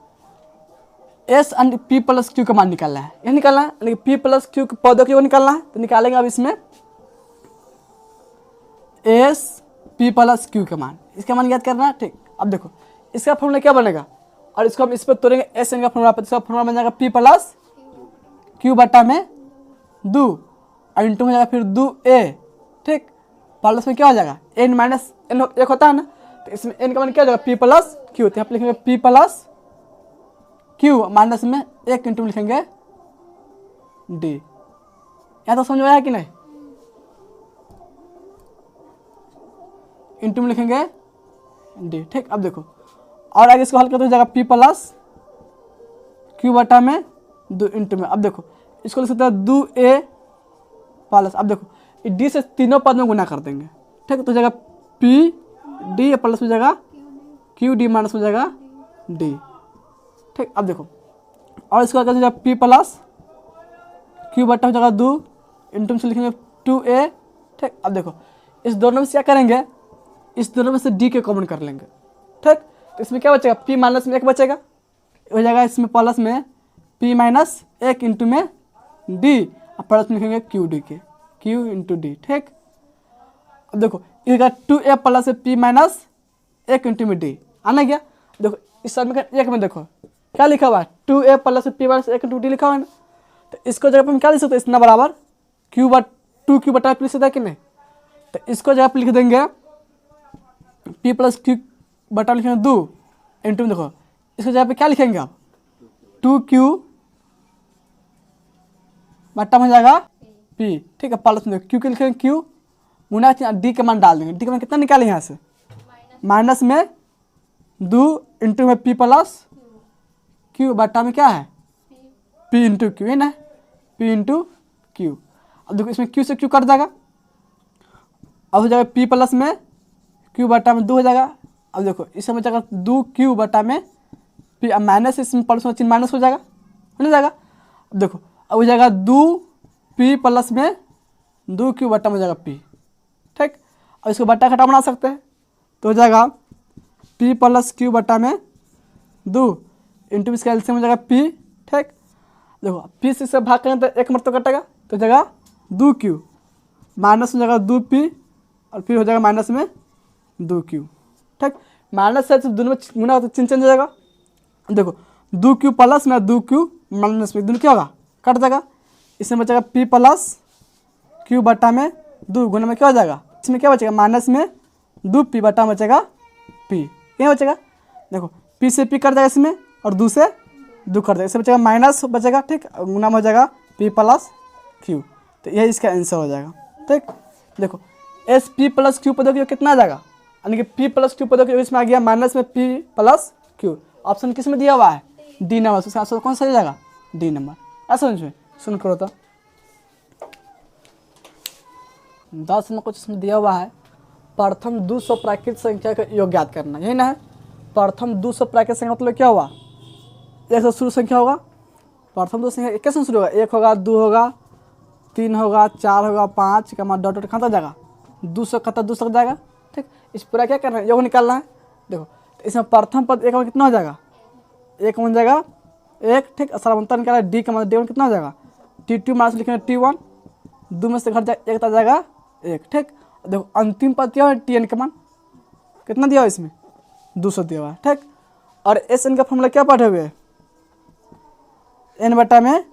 S and P plus Q का मान निकालना है, यह निकालना है, यानी पी प्लस क्यू के पदों को निकालना है। तो निकालेंगे अब इसमें एस पी प्लस क्यू का मान, इसका मान याद करना है। ठीक, अब देखो इसका फॉर्मूला क्या बनेगा, और इसको हम इस पर तोड़ेंगे, एस एन का फॉर्मूला पर, इसका फॉर्मूला बन जाएगा पी प्लस क्यू बटा में दो, और इंटू हो जाएगा फिर दो ए। ठीक, प्लस में क्या हो जाएगा, एन माइनस एन एक होता है ना, तो इसमें एन का मान क्या हो जाएगा, पी प्लस क्यू। तो यहाँ पर लिखेंगे पी प्लस क्यू, माइनस में एक इंटू में लिखेंगे डी। यहाँ तो समझ में आया कि नहीं, इंटू में लिखेंगे डी। ठीक, अब देखो और आगे इसको हल करते हो जाएगा पी प्लस क्यू बटा में दो इंटू में, अब देखो इसको लिख सकते हैं दो ए प्लस, अब देखो डी से तीनों पद में गुना कर देंगे। ठीक, तो हो जाएगा पी डी प्लस हो जाएगा क्यू डी माइनस हो जाएगा डी। ठीक, अब देखो और इसको आगे जाएगा पी प्लस क्यू बटा हो जाएगा दो इंटू में लिखेंगे टू ए। ठीक, अब देखो इस दोनों में से क्या करेंगे, इस दोनों में से डी के कॉमन कर लेंगे। ठीक, तो इसमें क्या बचेगा, पी माइनस में एक बचेगा, हो जाएगा इसमें प्लस में पी माइनस एक इंटू में डी, और प्लस में लिखेंगे क्यू डी के, क्यू इंटू डी। ठीक, अब देखो ये two a plus p minus एक इंटू में डी आना गया। देखो इस साइड में एक में देखो क्या लिखा हुआ है, two a plus p minus एक इंटू डी लिखा हुआ है ना, तो इसको जगह पर हम क्या लिख सकते हैं, इतना बराबर क्यू बट टू क्यू बटा पी लिख सकता है कि नहीं। तो इसको जगह पर लिख देंगे पी प्लस क्यू बटा लिखेंगे दो इंटू में, देखो इसको जगह पे क्या लिखेंगे आप, टू क्यू बटा में जाएगा पी। ठीक है, प्लस में क्यू के लिखेंगे क्यू, गुना डी का मान डाल देंगे, डी का मान कितना निकालें यहाँ से, माइनस में दो इंटू में पी प्लस क्यू बटा में क्या है पी इंटू क्यू, है ना, पी इंटू क्यू। अब देखो इसमें क्यू से क्यू कट जाएगा, अब हो जाएगा पी प्लस में क्यू बटा में दो हो जाएगा। अब देखो इसमें हो जाएगा दो क्यू बटा में पी, अब माइनस इसमें प्लस में चिन्ह माइनस हो जाएगा, हो जाएगा। अब देखो अब हो जाएगा दो पी प्लस में दो क्यू बटा में हो जाएगा पी। ठीक, अब इसको बटा घटा बना सकते हैं, तो हो जाएगा पी प्लस क्यू बटा में दो इंटू इसका एलसीएम हो जाएगा पी। ठीक, देखो पी से इससे भाग करेंगे तो एक मरतबा कटेगा, तो हो जाएगा दो क्यू, माइनस हो जाएगा दो पी, और फिर हो जाएगा माइनस में दो क्यू। ठीक, माइनस से दोनों में गुना तो चिन्ह चेंज हो जाएगा। देखो दो क्यू प्लस में दो क्यू माइनस में, दोनों क्या होगा, कट जाएगा। इसमें बचेगा पी प्लस क्यू बटा में दो, गुना में क्या हो जाएगा, इसमें क्या बचेगा, माइनस में दो पी बटा में बचेगा पी, क्या बचेगा, देखो पी से पी कट जाएगा इसमें, और दो से दो कट जाएगा, इससे बचेगा माइनस बचेगा। ठीक, गुना में हो जाएगा पी प्लस क्यू, तो यही इसका आंसर हो जाएगा। ठीक, देखो एस पी प्लस क्यू पदों की कितना आ जाएगा, यानी कि पी प्लस क्यू पदों के इसमें आ गया माइनस में पी प्लस क्यू। ऑप्शन किस में दिया हुआ है, डी नंबर, उसका आंसर कौन सा हो जाएगा, डी नंबर। ऐसा समझ में, सुन करो तो 10 में कुछ इसमें दिया हुआ है, प्रथम 200 प्राकृत संख्या का योग ज्ञात करना, यही ना है। प्रथम 200 प्राकृत संख्या मतलब क्या हुआ, एक से शुरू संख्या होगा, प्रथम 2 संख्या कैसे शुरू होगा, एक होगा, दो होगा, तीन होगा, चार होगा, पाँच का मान डॉट डॉट खाता जाएगा, 200 खाता 200 तक जाएगा। ठीक, इस पूरा क्या करना है, योग निकालना है। देखो तो इसमें प्रथम पद एक में कितना हो जाएगा, एक बन जाएगा एक। ठीक, सरवंतर निकाला डी का मतलब डी वन कितना हो जाएगा, T2 माइनस लिखेंगे T1, दो में से घट जाएगा एक, आ जाएगा एक। ठीक, देखो अंतिम पद क्या है, Tn का मान कितना दिया हुआ इसमें 200 दिया हुआ है। ठीक, और एस एन का फॉर्मूला क्या पढ़े हुए, एन बटा में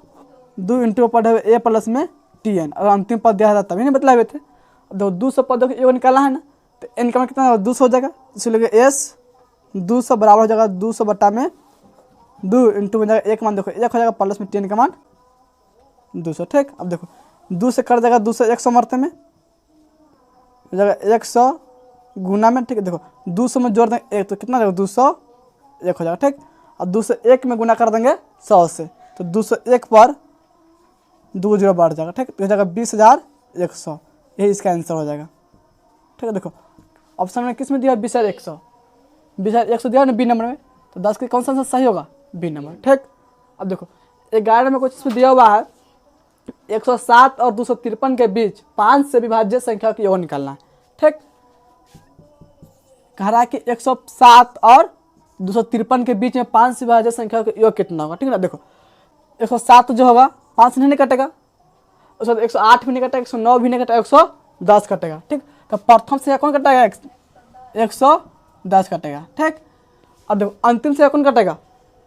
दो इंटू पढ़े हुए ए प्लस में Tn, और अंतिम पद दिया था तभी नहीं बतलाए हुए थे। देखो 200 पदों को निकाला है ना, तो एन का मान कितना 200 हो जाएगा, इसलिए एस 200 बराबर हो जाएगा 200 बटा में दो इंटू में जाएगा एक मान, देखो एक हो जाएगा प्लस में Tn का मान 200। ठीक, अब देखो 2 से कट जाएगा 200 100 मरते में हो जाएगा 100 गुना में। ठीक है, देखो 200 में जोड़ देंगे एक, तो कितना जाएगा 200 एक हो जाएगा। ठीक, और 200 1 में गुना कर देंगे 100 से, तो 201 पर 2 जीरो बढ़ जाएगा। ठीक, तो हो जाएगा 20,100, यही इसका आंसर हो जाएगा। ठीक है, देखो ऑप्शन में किस में दिया 20,100, 20,100 दिया ना बी नंबर में, तो 10 के कौन सा आंसर सही होगा, बी नंबर। ठीक, अब देखो 11 में कुछ इसमें दिया हुआ है, 107 और 253 के बीच 5 से विभाज्य संख्या का योग निकालना है। ठीक, कह रहा है कि 107 और 253 के बीच में 5 से विभाज्य संख्या का योग कितना होगा। ठीक है ना, देखो 107 जो होगा 5 से नहीं कटेगा, उसके बाद 108 भी नहीं कटेगा, 109 भी नहीं कटेगा, 110 कटेगा। ठीक, तो प्रथम से कौन कटेगा, 110 कटेगा। ठीक, अब देखो अंतिम से कौन कटेगा,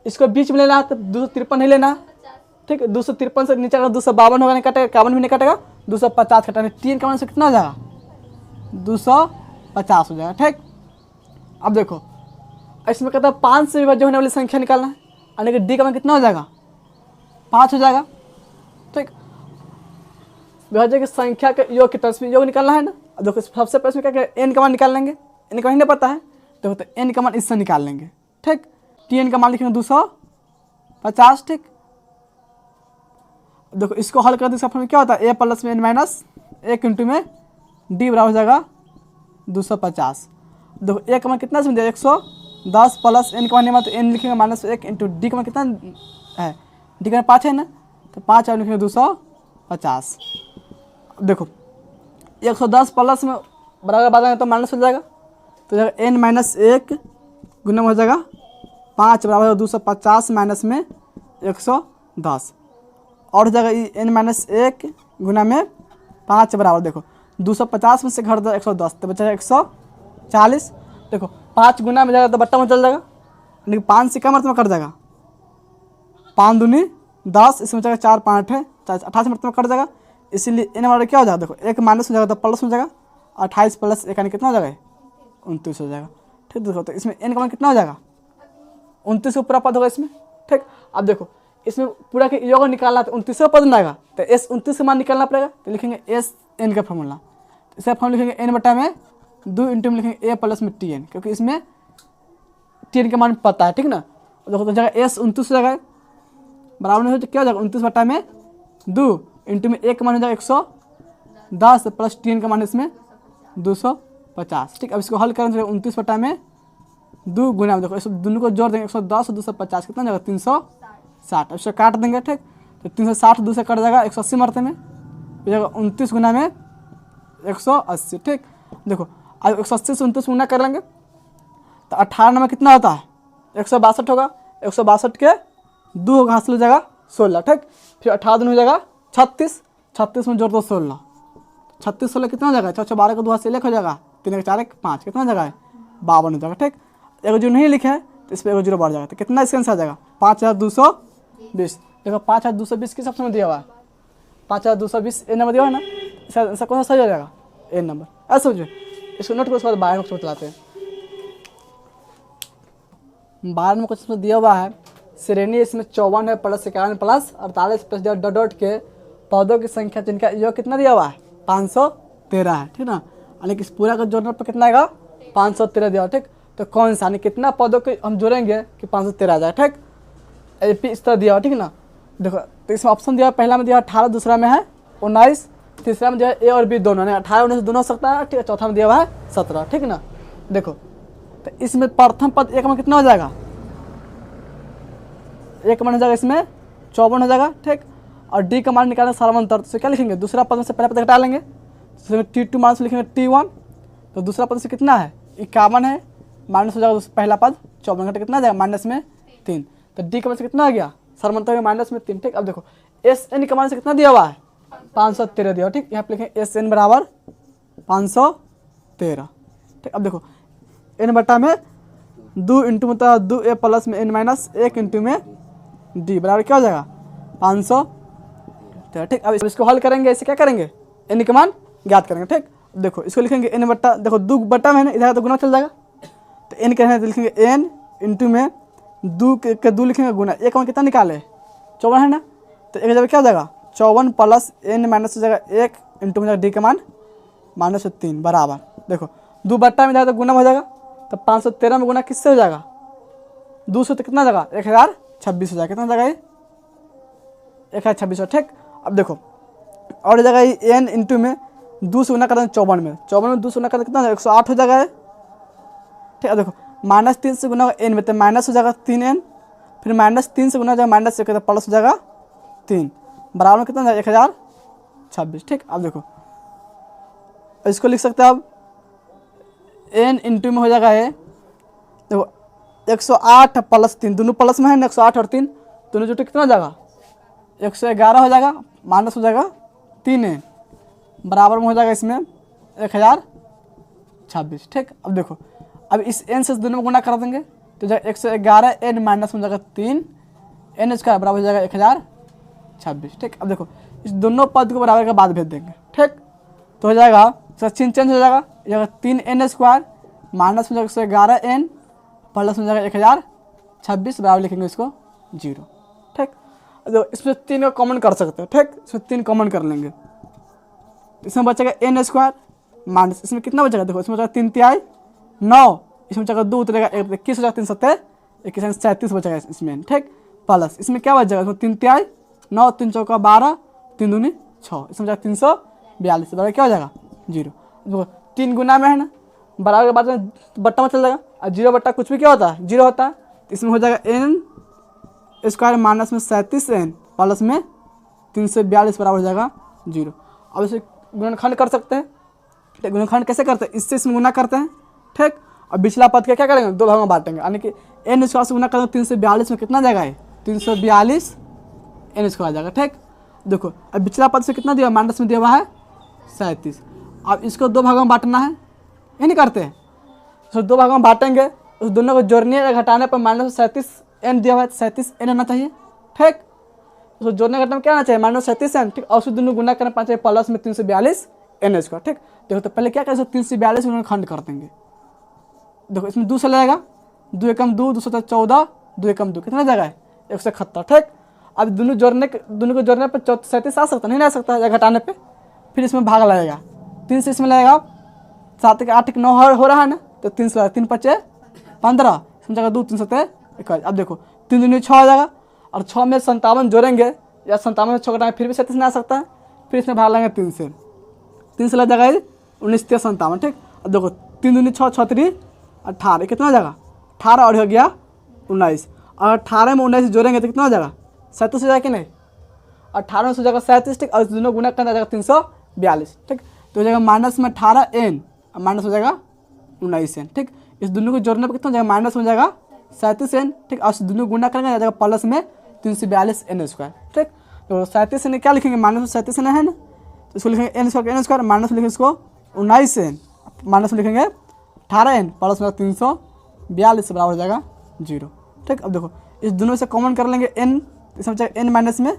इसको बीच में लेना है तो 253 नहीं लेना है। ठीक, 253 से नीचे अगर 252 होगा नहीं कटेगा, 51 भी नहीं कटेगा, 250 कटेगा। टीएन का मान से कितना हो जाएगा, 250 हो जाएगा। ठीक, अब देखो इसमें कहता है 5 से विभाज्य होने वाली संख्या निकालना है, यानी कि डी का मान कितना हो जाएगा, 5 हो जाएगा। ठीक, विभाज्य की संख्या के योग कितना, इसमें योग निकालना है ना। अब देखो सबसे पहले इसमें क्या करें, एन का मान निकाल लेंगे, एन का नहीं पता है देखो, तो एन का मान इससे निकाल लेंगे। ठीक, टी एन का मान लिखेंगे 250। ठीक, देखो इसको हल कर दो, इसका फॉर्मूला क्या होता है, ए प्लस में एन माइनस 1 इंटू में डी बराबर हो जाएगा 250। देखो ए का मान कितना से दिया, 110 प्लस एन का मान नहीं, तो एन लिखेंगे -1 इंटू डी का मान कितना है, डी का मान 5 है ना, तो 5 और लिखेंगे 250। देखो 110 प्लस में बराबर बाद में तो माइनस हो जाएगा, तो जाएगा एन माइनस 1 गुना में हो जाएगा 5 बराबर 250 माइनस में 110, और हो जाएगा एन माइनस 1 गुना में 5 बराबर, देखो 250 में से घट दो 110, तो बचेगा 140। देखो 5 गुना में जाएगा तो बट्टा में चल जाएगा, यानी कि 5 से कम अर्थ में कट जाएगा, 5 दूनी 10, इसमें जाएगा 4 5 है 28 अर्थ में कट जाएगा, इसीलिए एन बराबर क्या हो जाएगा, देखो एक माइनस हो जाएगा तो प्लस हो जाएगा, 28 प्लस 1 यानी कितना हो जाएगा, 29 हो जाएगा। ठीक, देखो तो इसमें एन का मान कितना हो जाएगा, 29 का पूरा पद होगा इसमें। ठीक, अब देखो इसमें पूरा के योग निकालना तो 29 का पद ना आएगा, तो एस 29 का मान निकालना पड़ेगा, तो लिखेंगे एस एन का फॉर्मूला, इसका फॉर्मूला लिखेंगे एन बटा में 2 इंटू में लिखेंगे ए प्लस में टी एन, क्योंकि इसमें टी एन का मान पता है। ठीक ना, देखो तो जगह एस 29 हो जाएगा बराबर नहीं हो तो क्या हो जाएगा, 29 बटा में 2 इंटू में एक का मान हो जाएगा 110 प्लस टी एन का मान इसमें 250। ठीक, अब इसको हल करें तो 29 बटा में 2 गुना में, देखो इस दोनों को जोड़ देंगे 110 और 250 कितना जाएगा, 360। अब इसको काट देंगे। ठीक, तो 360 2 से कट जाएगा 180 मरते में, हो जाएगा 29 गुना में 180। ठीक, देखो अब 180 से 29 गुना कर लेंगे तो 18 में कितना होता है, 162 होगा, 162 के 2 होगा, हासिल हो जाएगा 16। ठीक, फिर 18 दिन हो जाएगा 36, 36 में जोड़ दो 16, 36 16 कितना हो जाएगा, 6 12 का 2 से 1 हो जाएगा, 3 1 4 1 5 कितना हो जाएगा, 52 हो जाएगा। ठीक, एक जो नहीं लिखे है तो इस पर एक जीरो बढ़ जाएगा, तो कितना इसका आंसर आ जाएगा, 5220। देखो 5220 किस ऑप्शन में दिया हुआ है, 5220 ए नंबर दिया हुआ है ना, इसका कौन सा सही हो जाएगा, ए नंबर। ऐसा समझो, इसको नोट करो, उसके बाद 12 नंबर चलाते हैं। 12 नंबर क्वेश्चन दिया हुआ है, श्रेणी इसमें 54 है plus 51 plus 48 plus dot dot के पौधों की संख्या जिनका योग कितना दिया हुआ है, 513 है। ठीक ना, यानी कि इस पूरा का जोड़ने पर कितना आएगा, 513 दिया हुआ। ठीक, तो कौन सा यानी कितना पौधों को हम जोड़ेंगे कि 513 आ जाए। ठीक, एपी इस तरह दिया हुआ। ठीक ना, देखो तो इसमें ऑप्शन दिया, पहला में दिया 18, दूसरा में है 19, तीसरा में दिया ए और बी दोनों ने 18 19 दोनों हो सकता है। ठीक है, चौथा में दिया हुआ है 17। ठीक ना, देखो तो इसमें प्रथम पद एक में कितना हो जाएगा, एक मान हो जाएगा इसमें 54 हो जाएगा। ठीक, और डी का मान निकालना सारांतर, तो क्या लिखेंगे, दूसरा पद में से पहला पद घटा लेंगे, तो T2 मान से लिखेंगे T1, तो दूसरा पद से कितना है 51 है, माइनस हो जाएगा पहला पद 54 घंटे कितना आ जाएगा माइनस में 3, तो डी का मान से कितना आ गया सारांतर में माइनस में 3। ठीक, अब देखो एस एन का मान से कितना दिया हुआ है, 513 दिया। ठीक, यहाँ पे लिखेंगे एस एन बराबर 513। ठीक, अब देखो एन बटा में 2 इंटू मतलब 2 ए प्लस में एन माइनस 1 इंटू में डी बराबर क्या हो जाएगा 513। ठीक, अब इसको हल करेंगे, इसे क्या करेंगे, एन का मान ज्ञात करेंगे। ठीक, देखो इसको लिखेंगे एन बट्टा, देखो 2 बट्टा में है ना, इधर तो गुना चल जाएगा, तो एन कहना है तो लिखेंगे एन इंटू में 2 के 2 लिखेंगे गुना, एक मान कितना निकाले 54 है ना, तो एक जगह क्या हो जाएगा 54 प्लस एन माइनस हो जाएगा 1 इंटू में डी का मान -3 बराबर, देखो 2 बट्टा में जाएगा तो गुना हो जाएगा, तो 513 में गुना किससे हो जाएगा 2 से, तो कितना जाएगा 1026 हो जाएगा, कितना जाएगा ये 1026। ठीक, अब देखो और जगह एन इंटू में 2 से गुना करते हैं 54 में, 54 में 2 से गुना करते कितना 108 हो जाएगा। ठीक है, देखो -3 से गुना एन में तो माइनस हो जाएगा 3n, फिर -3 से गुना हो जाएगा -1 तो प्लस हो जाएगा 3, बराबर में कितना 1026। ठीक, अब देखो इसको लिख सकते हैं अब n इंटू में हो जाएगा ये, देखो 108 प्लस 3, दोनों प्लस में है ना, 108 और 3 दोनों जुटे कितना हो जाएगा 111 हो जाएगा, माइनस हो जाएगा 3n, बराबर में हो जाएगा इसमें 1026। ठीक, अब देखो अब इस n से दोनों में गुना कर देंगे तो जाएगा 111 n माइनस में जाएगा 3 n स्क्वायर बराबर हो जाएगा 1026। ठीक, अब देखो इस दोनों पद को बराबर के बाद भेज देंगे। ठीक, तो हो जाएगा चिन्ह चेंज हो जाएगा, ये 3n स्क्वायर माइनस में जाएगा 111n प्लस में जाएगा 1026 बराबर लिखेंगे इसको 0। ठीक, देखो इसमें 3 का कॉमन कर सकते हो। ठीक, इसमें 3 कॉमन कर लेंगे, इसमें बचेगा n स्क्वायर माइनस इसमें कितना बचेगा, देखो इसमें बचेगा 3 तिहाई 9, इसमें बचेगा 2 उतरेगा 21 हो जाएगा 3 सत्ते 21 37 बचेगा इसमें। ठीक, प्लस इसमें क्या बच जाएगा, इसमें 3 तिहाई 9 3 चौका 12 3 दूनी 6, इसमें बचेगा 342 बराबर क्या हो जाएगा 0। देखो 3 गुना में है ना, बराबर के बाद में बट्टा में चल जाएगा और 0 बट्टा कुछ भी क्या होता है 0 होता है, तो इसमें हो जाएगा n स्क्वायर माइनस में 37n प्लस में 342 बराबर हो जाएगा 0। अब इसे गुणनखंड कर सकते हैं। ठीक, गुणनखंड कैसे करते हैं, इससे इसमें गुना करते हैं। ठीक, और पिछला पद के क्या करेंगे 2 भागों में बांटेंगे, यानी कि n स्क्वायर से गुना करेंगे 342 में कितना जाएगा 342 n स्क्वायर जाएगा। ठीक, देखो अब पिछला पद से कितना दिया माइनस में दिया हुआ है 37, अब इसको 2 भागों में बांटना है, ये नहीं करते हैं, तो 2 भागों में बांटेंगे, उस दोनों को जोड़ने या घटाने पर माइनस 37n दिया हुआ है 37n होना चाहिए। ठीक, तो जोड़ने घटाने में क्या आना चाहिए माइनस 37n। ठीक, और उसको दोनों गुना करना पाँच प्लस में 342 n स्क्वायर। ठीक, देखो तो पहले क्या करें 342 उन्होंने खंड कर देंगे, देखो इसमें 2 से लगेगा 2 एकम 2 2 7 14 2 एकम 2 कितना जगह है 171। ठीक, अब दोनों को जोड़ने पर 37 आ सकता नहीं आ सकता या घटाने पे, फिर इसमें भाग लगेगा 3 से इसमें लगेगा 7 के 8 के 9 हो रहा है ना, तो 3 से 3 5 15 इसमें जगह 2 3 7 21। अब देखो 3 दूनी 6 हो जाएगा और 6 में 57 जोड़ेंगे या 57 में 6 घटाएंगे फिर भी 37 नहीं आ सकता है, फिर इसमें भाग लेंगे 3 से लग जाएगा 19 3 57। ठीक, अब देखो 3 दूनी 6 6 3 18 कितना हो जाएगा 18 और हो गया 19, और 18 में 19 जोड़ेंगे तो कितना हो जाएगा 37 हो जाएगा कि नहीं, 18 में हो जाएगा 37। ठीक, और दोनों गुना करना जाएगा 342। ठीक, तो हो जाएगा माइनस में 18n और माइनस हो जाएगा 19n। ठीक, इस दोनों को जोड़ने पर कितना हो जाएगा माइनस हो जाएगा 37n। ठीक, और दोनों गुना करेंगे आ जाएगा प्लस में 342n स्क्वायर। ठीक, तो 37n क्या लिखेंगे माइनस में 37n है ना, तो इसको लिखेंगे n स्क्वायर माइनस में लिखेंगे इसको 19n माइनस में लिखेंगे 18n प्लस में 342 बराबर हो जाएगा 0। ठीक, अब देखो इस दोनों से कॉमन कर लेंगे n, इसमें बचेगा n माइनस में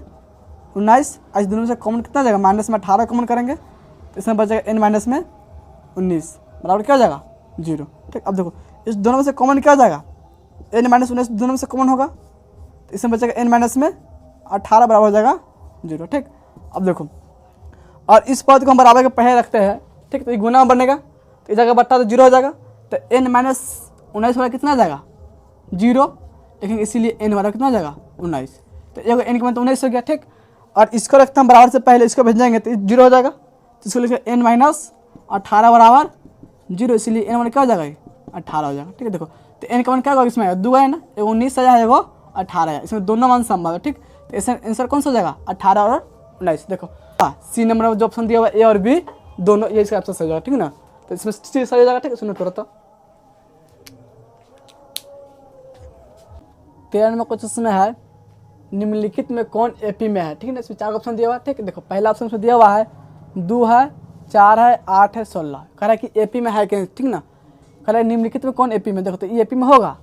19, इस दोनों से कॉमन कितना जाएगा माइनस में 18 कॉमन करेंगे तो इसमें बचेगा n माइनस में 19 बराबर क्या हो जाएगा 0। ठीक, अब देखो इस दोनों में से कॉमन क्या हो जाएगा n माइनस 19 दोनों में से कॉमन होगा तो इसमें बचेगा n माइनस में 18 बराबर हो जाएगा 0। ठीक, अब देखो और इस पद को हम बराबर के पहले रखते हैं। ठीक, तो ये गुना बनेगा तो इस जगह बट्टा तो 0 हो जाएगा, तो n माइनस 19 वाला कितना जाएगा 0, लेकिन इसीलिए n वाला कितना जाएगा 19, तो एक n का मतलब 19 हो गया। ठीक, और इसको रखते हैं बराबर से पहले इसको भेज जाएंगे तो 0 हो जाएगा, तो इसको लिखे n माइनस 18 बराबर 0, इसीलिए n वाला क्या हो जाएगा 18 हो जाएगा। ठीक है, देखो तो n का मान क्या होगा इसमें 2 है ना, एगो 19 है एगो 18 है, इसमें दोनों मान संभव है। ठीक, तो इसमें आंसर कौन सा हो जाएगा 18 और 19। देखो सी नंबर में जो ऑप्शन दिया हुआ ए और बी दोनों ये इसका ऑप्शन सही हो जाएगा। ठीक है ना, तो इसमें सी सही हो जाएगा। ठीक है, सुनो तो 13 नंबर क्वेश्चन इसमें है निम्नलिखित में कौन एपी में है। ठीक है ना, इसमें 4 ऑप्शन दिया हुआ है। ठीक है, देखो पहला ऑप्शन में दिया हुआ है 2 है 4 है 8 है 16, कह रहा है कि एपी में है क्या। ठीक ना, कह रहा है निम्नलिखित में कौन एपी में, देखो तो ये एपी में होगा।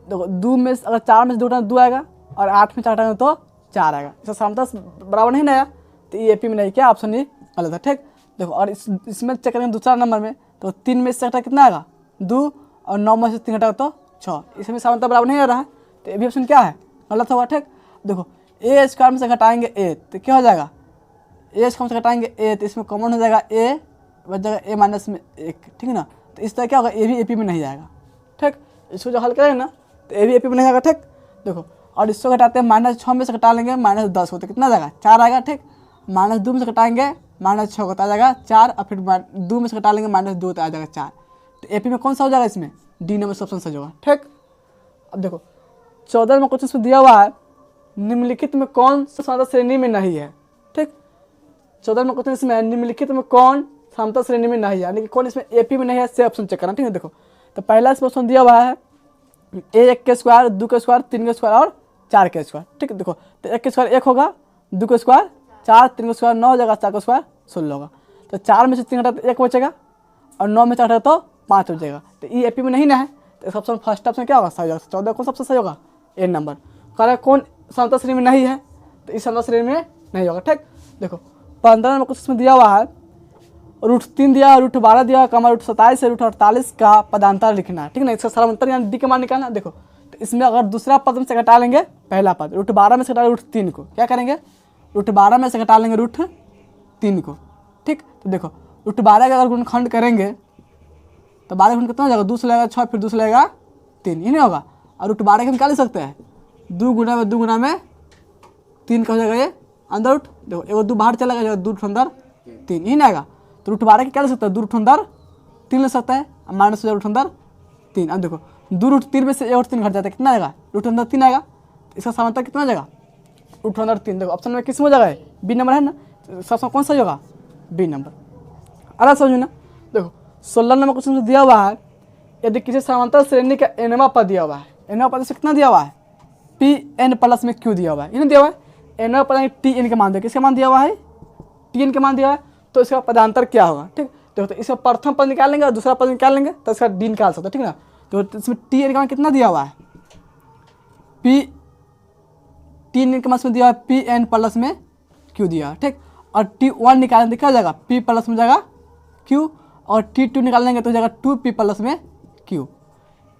देखो 2 में अगर 4 में से 2 2 आएगा और 8 में 4 आएगा तो 4 आएगा, इसका सामता बराबर नहीं ना आया, तो ये एपी में नहीं, क्या ऑप्शन ये गलत है। ठीक, देखो और इसमें चेक करेंगे दूसरा नंबर में, तो 3 में से घटा कितना आएगा 2 और 9 में से 3 घटाएगा तो 6, इसमें सामता बराबर नहीं आ रहा है, तो ये भी ऑप्शन क्या है गलत होगा। ठीक, देखो ए स्क्वायर में से घटाएंगे ए तो क्या हो जाएगा, ए स्क्वायर से घटाएंगे ए तो इसमें कॉमन हो जाएगा ए, बच जाएगा ए माइनस में 1। ठीक है ना, तो इस तरह क्या होगा ए भी एपी में नहीं जाएगा। ठीक, इसको जो हल करेंगे ना तो ए भी एपी में नहीं जाएगा। ठीक, देखो और इसको घटाते हैं -6 में से घटा लेंगे -10 हो तो कितना जाएगा 4 आएगा। ठीक, -2 में से घटाएंगे -6 होता आ जाएगा 4, और फिर 2 में से घटा लेंगे -2 होता आ जाएगा 4, तो एपी में कौन सा हो जाएगा इसमें डी नंबर से ऑप्शन सही होगा। ठीक, अब देखो 14 में क्वेश्चन में दिया हुआ है निम्नलिखित में कौन समांतर श्रेणी में नहीं है। ठीक, 14 में क्वेश्चन इसमें है निम्नलिखित में कौन समांतर श्रेणी में नहीं है, यानी कि कौन इसमें एपी में नहीं है, से ऑप्शन चेक करना। ठीक है, देखो तो पहला इसमें ऑप्शन दिया हुआ है एक के स्क्वायर, दो के स्क्वायर, तीन के स्क्वायर और चार के स्क्वायर। ठीक है, देखो तो एक के स्क्वायर एक होगा, दो के स्क्वायर चार, तीन के स्क्वायर 9 हो जाएगा, चार का स्क्वायर 16 होगा। तो 4 में से 3 हटा तो 1 बचेगा और 9 में से हटा तो 5 बचेगा। तो ये एपी में नहीं ना है, तो इसका ऑप्शन फर्स्ट ऑप्शन क्या होगा, सही होगा। 14 कौन सबसे सही होगा, ए नंबर। कह कौन समांतर श्रेणी में नहीं है, तो इस समांतर श्रेणी में नहीं होगा। ठीक, देखो 15 में कुछ इसमें दिया हुआ है √3 दिया, √12 दिया, कमा √27 से √48 का पदांतर लिखना है। ठीक ना, इसका सारांतर यानी डी का मान निकालना। देखो तो इसमें अगर दूसरा पद में से घटा लेंगे पहला पद, √12 में से घटा √3 को, क्या करेंगे √12 में से घटा लेंगे √3 को। ठीक, तो देखो √12 का अगर गुणनखंड करेंगे तो 12 गुण कितना हो जाएगा, 2 से लगेगा 6, फिर 2 से लगेगा 3, ये नहीं होगा। और √12 के हम निकाल सकते हैं 2 गुना में 3 का हो जाएगा ये अंदर रूट। देखो एगो 2 बाहर चला गया, 2 अंदर 3, ही नहीं आएगा। तो √12 के क्या ले सकता है, 2 अंदर 3 ले सकता है, माइनस हो जाएगा अंदर 3। अब देखो 2 में से 1 और 3 घट जाता है, कितना आएगा अंदर 3 आएगा। तो इसका समांतर कितना आ जाएगा अंदर 3। देखो ऑप्शन में किस में हो जाएगा, बी नंबर है ना, सबसे कौन सा होगा, बी नंबर। अलग समझो ना। देखो 16 नंबर क्वेश्चन दिया हुआ है यदि किसी समांतर श्रेणी का एनवा पद दिया हुआ है, एनवा पद से कितना दिया हुआ है, Pn प्लस में Q दिया हुआ है, ये नहीं दिया हुआ है। एनवा पद Tn का मान दिया, किसका मान दिया हुआ है, Tn का मान दिया हुआ है। तो इसका पदांतर क्या होगा। ठीक, देखो तो इसका प्रथम पद निकाल लेंगे और दूसरा पद निकाल लेंगे तो इसका डी निकाल सकते हैं। ठीक ना, तो इसमें Tn का मान कितना दिया हुआ है, Tn का मान में दिया हुआ है Pn प्लस में Q दिया है। ठीक, और T1 निकालेंगे क्या हो जाएगा, P प्लस में जाएगा Q, और T2 निकाल लेंगे तो हो जाएगा 2P प्लस में Q।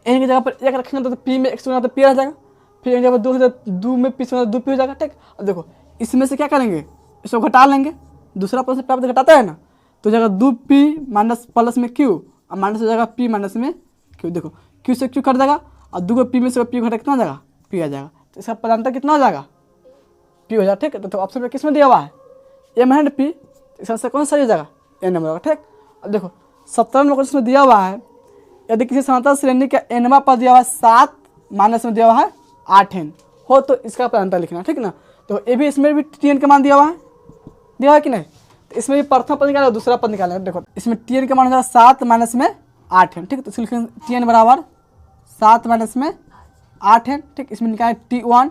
n की जगह पर 1 रखेंगे तो P में x तो P आ जाएगा, फिर एक जगह पर 2 में P से 2P हो जाएगा। ठीक, अब देखो इसमें से क्या करेंगे, इसको घटा लेंगे, दूसरा पद से प्राप्त घटाता है ना, तो जगह 2P माइनस प्लस में Q और माइनस हो जाएगा P माइनस में Q। देखो Q से Q कट जाएगा और 2 P में से P घटा कितना हो जाएगा, P आ जाएगा। तो इसका पदांतर कितना हो जाएगा, P हो जाएगा। ठीक है, तो ऑप्शन में किस में दिया हुआ है, M एंड P, इसका कौन सा हो जाएगा, ए नंबर होगा। ठीक, अब देखो 17 में क्वेश्चन में दिया हुआ है यदि किसी समांतर श्रेणी का एनवा पद दिया हुआ है 7 माइनस में दिया हुआ है 8n हो तो इसका पदांतर लिखना। ठीक ना, तो ये भी इसमें भी Tn का मान दिया हुआ है कि नहीं, तो इसमें भी प्रथम पद निकालेगा दूसरा पद निकालेगा। देखो इसमें Tn का मान हो जाएगा 7 माइनस में 8n। ठीक, तो इसको लिखेंगे Tn बराबर 7 माइनस में 8n। ठीक, इसमें निकाले T1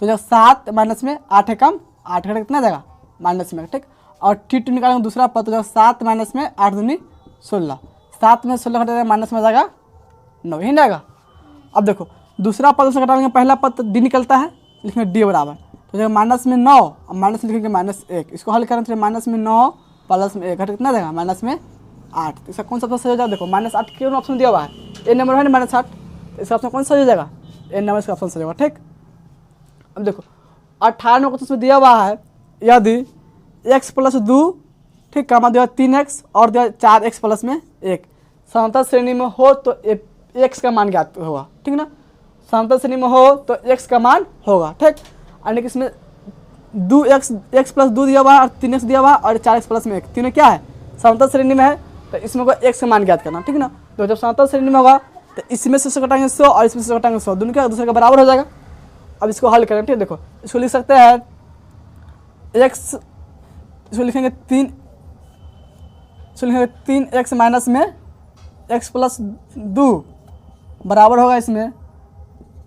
तो जब 7 माइनस में 8 है कम, 8 घटा कितना जाएगा माइनस में। ठीक, और T2 निकालेंगे दूसरा पद तो जब 7 माइनस में 8 दूनी 16, 7 में 16 घटा जाएगा माइनस में जाएगा 9, ही जाएगा। अब देखो दूसरा पद से घटा लेंगे पहला पद तो डी निकलता है, लिखेंगे डी बराबर तो जब माइनस में 9 और माइनस में लिखेंगे -1, इसको हल करें तो माइनस में 9 प्लस में 1 घटा कितना जाएगा माइनस में 8। तो इसका कौन सा सही हो जाएगा, देखो -8 क्यों ऑप्शन दिया हुआ है, ए नंबर है ना -8, तो इसका ऑप्शन कौन सा हो जाएगा, ए नंबर इसका ऑप्शन सही होगा। ठीक, अब देखो 18 में क्वेश्चन दिया हुआ है यदि x प्लस 2 ठीक का मान दिया 3x और दिया 4x प्लस में 1 समांतर श्रेणी में हो तो x का मान ज्ञात होगा। ठीक ना, समांतर श्रेणी में हो तो x का मान होगा। ठीक, यानी कि इसमें 2x प्लस 2 दिया हुआ है और 3x दिया हुआ है और 4x प्लस में 1, तीनों क्या है समांतर श्रेणी में है, तो इसमें होगा x का मान ज्ञात करना। ठीक ना, तो जब समांतर श्रेणी में होगा तो इसमें से घटाएंगे 100 और इसमें से घटाएंगे 100, दोनों क्या दूसरे का बराबर हो जाएगा। अब इसको हल करें। ठीक, देखो इसको लिख सकते हैं x, इसको लिखेंगे 3x माइनस में x प्लस 2 बराबर होगा इसमें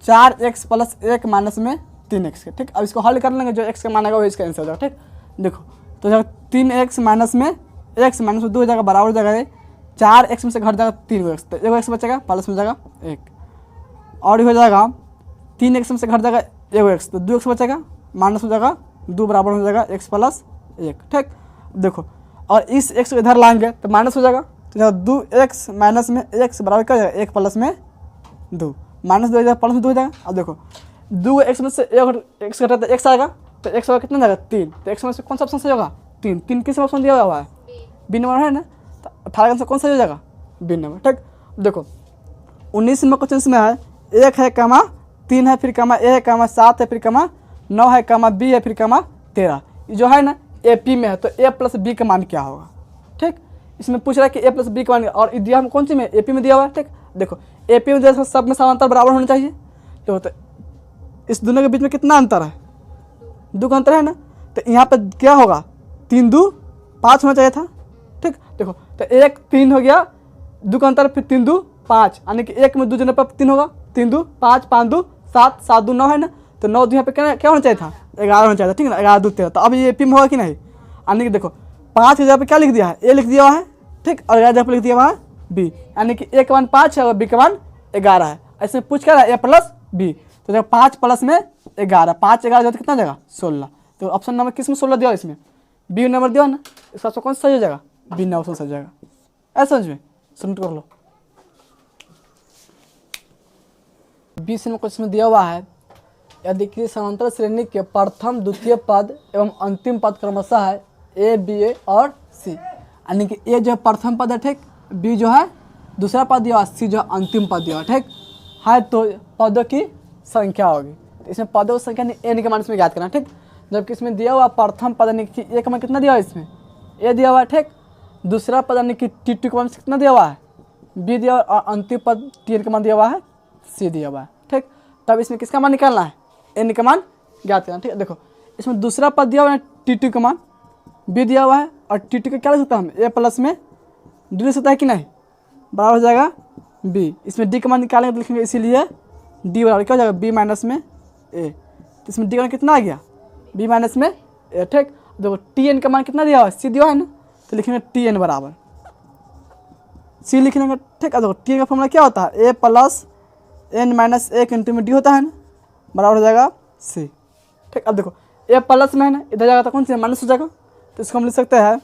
4x प्लस 1 माइनस में 3x के। ठीक, अब इसको हल कर लेंगे, जो x का मान आएगा वो इसका आंसर हो जाएगा। ठीक, देखो तो जब 3x माइनस में x माइनस में 2 हो जाएगा बराबर हो जाएगा 4x में से घट जाएगा 3x, तो एगो x बचेगा प्लस में जाएगा 1 और हो जाएगा 3x में से घट जाएगा एगो x, तो 2x बचेगा माइनस हो जाएगा 2 बराबर हो जाएगा x प्लस 1। ठीक, देखो और इस x को इधर लाएंगे तो माइनस हो जाएगा, तो जब 2x माइनस में x बराबर क्या हो जाएगा 1 प्लस में 2, माइनस 2 हो जाएगा प्लस में 2 हो जाएगा। अब देखो 2x में से x घटा तो x आएगा, तो x होगा कितना जाएगा 3, तो x में से कौन सा ऑप्शन सही होगा 3, 3 किस ऑप्शन दिया हुआ है बी नंबर है ना, तो 18 का कौन सा हो जाएगा बी नंबर। ठीक, देखो 19 में क्वेश्चन में है 1 है कमा 3 है फिर कमा a है कमा 7 है फिर कमा 9 है कमा b है फिर कमा 13, जो है ना ए पी में है तो a प्लस बी का मान क्या होगा। ठीक, इसमें पूछ रहा है कि a प्लस बी का मान, और दिया हम कौन सी में ए पी में दिया हुआ है। ठीक, देखो ए पी में जैसे सब में समांतर बराबर होना चाहिए, तो इस दोनों के बीच में कितना अंतर है दो का अंतर है ना, तो यहाँ पे क्या होगा 3 2 5 होना चाहिए था। ठीक, देखो तो 1 3 हो गया, 2 का अंतर, फिर 3 2 5, यानी कि 1 में 2 जने पर 3 होगा, 3 2 5 5 2 7 7 2 9 है ना, तो 9 2 यहाँ पे क्या होना चाहिए था 11 होना चाहिए था। ठीक है ना, 11 2 13, तो अब ये एपी में होगा कि नहीं, यानी कि देखो 5 की जगह पे क्या लिख दिया है, ए लिख दिया हुआ है। ठीक, और 11 जगह पे लिख दिया हुआ है बी, यानी कि ए का मान 5 है और बी का मान 11 है। ऐसे पूछ कर ए प्लस बी, तो जब 5 प्लस में 11, 5 11 जो कितना जगह 16, तो ऑप्शन नंबर किस में 16 दिया इसमें, बी नंबर दिया ना, इसका कौन सा सही हो जाएगा, बी नंबर सही हो जाएगा। ऐसा समझ में, सबमिट कर लो। बी से क्वेश्चन में दिया हुआ है, यदि किसी समांतर श्रेणी के प्रथम द्वितीय पद एवं अंतिम पद क्रमशः है ए बी ए और सी, यानी कि ए जो है प्रथम पद है, ठीक, बी जो है दूसरा पद दिया, सी जो है अंतिम पद दिया, ठीक है, तो पदों की संख्या होगी। तो इसमें पदों की संख्या एन के मान इसमें ज्ञात करना। ठीक, जबकि इसमें दिया हुआ प्रथम पद यानी कि ए का मान कितना दिया हुआ है, इसमें ए दिया हुआ है। ठीक, दूसरा पद यानी कि टी टू का मान कितना दिया हुआ है, बी दिया हुआ, और अंतिम पद टी एन का मान दिया हुआ है, सी दिया हुआ है। ठीक, तब इसमें किसका मान निकालना है, एन का मान ज्ञात करना। ठीक है, देखो इसमें दूसरा पद दिया हुआ है टी टू का मान, बी दिया हुआ है, और टी टू का क्या लिख सकता है हम, ए प्लस में डी लिख सकता है कि नहीं, बराबर हो जाएगा बी। इसमें डी का मान निकालेंगे तो लिखेंगे इसीलिए डी बराबर क्या हो जाएगा, बी माइनस में ए। तो इसमें डी का मान कितना आ गया, बी माइनस में ए। ठीक, देखो टी एन का मान कितना दिया हुआ है, सी दिया है ना, तो लिखेंगे टी एन बराबर सी लिख लेंगे। ठीक है, देखो टी एन का फॉर्मूला क्या होता है, ए प्लस एन माइनस एक इंटू में डी होता है ना, बराबर हो जाएगा सी। ठीक, अब देखो ए प्लस में है ना, इधर जाएगा तो कौन सी माइनस हो जाएगा, तो इसको हम लिख सकते हैं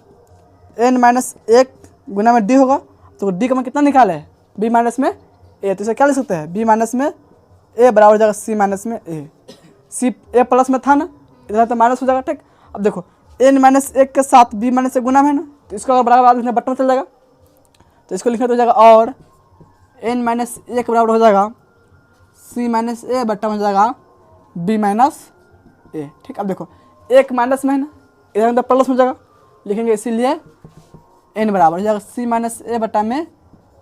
एन माइनस एक गुना में डी होगा, तो डी का मान कितना निकाले है, बी माइनस में ए, तो इसे क्या लिख सकते हैं, बी माइनस में ए बराबर हो जाएगा सी माइनस में ए। सी ए प्लस में था ना, इधर तो माइनस हो जाएगा। ठीक, अब देखो एन माइनस एक के साथ बी माइनस एक गुना में है ना, तो इसको अगर बराबर बाद में बट्टा में चल जाएगा, तो इसको लिखना तो हो जाएगा और एन माइनस एक बराबर हो जाएगा सी माइनस ए बट्टा में हो जाएगा बी माइनस ए। ठीक, अब देखो एक माइनस में है ना, इधर अंदर प्लस में जाएगा, लिखेंगे इसीलिए एन बराबर हो जाएगा सी माइनस ए बटा में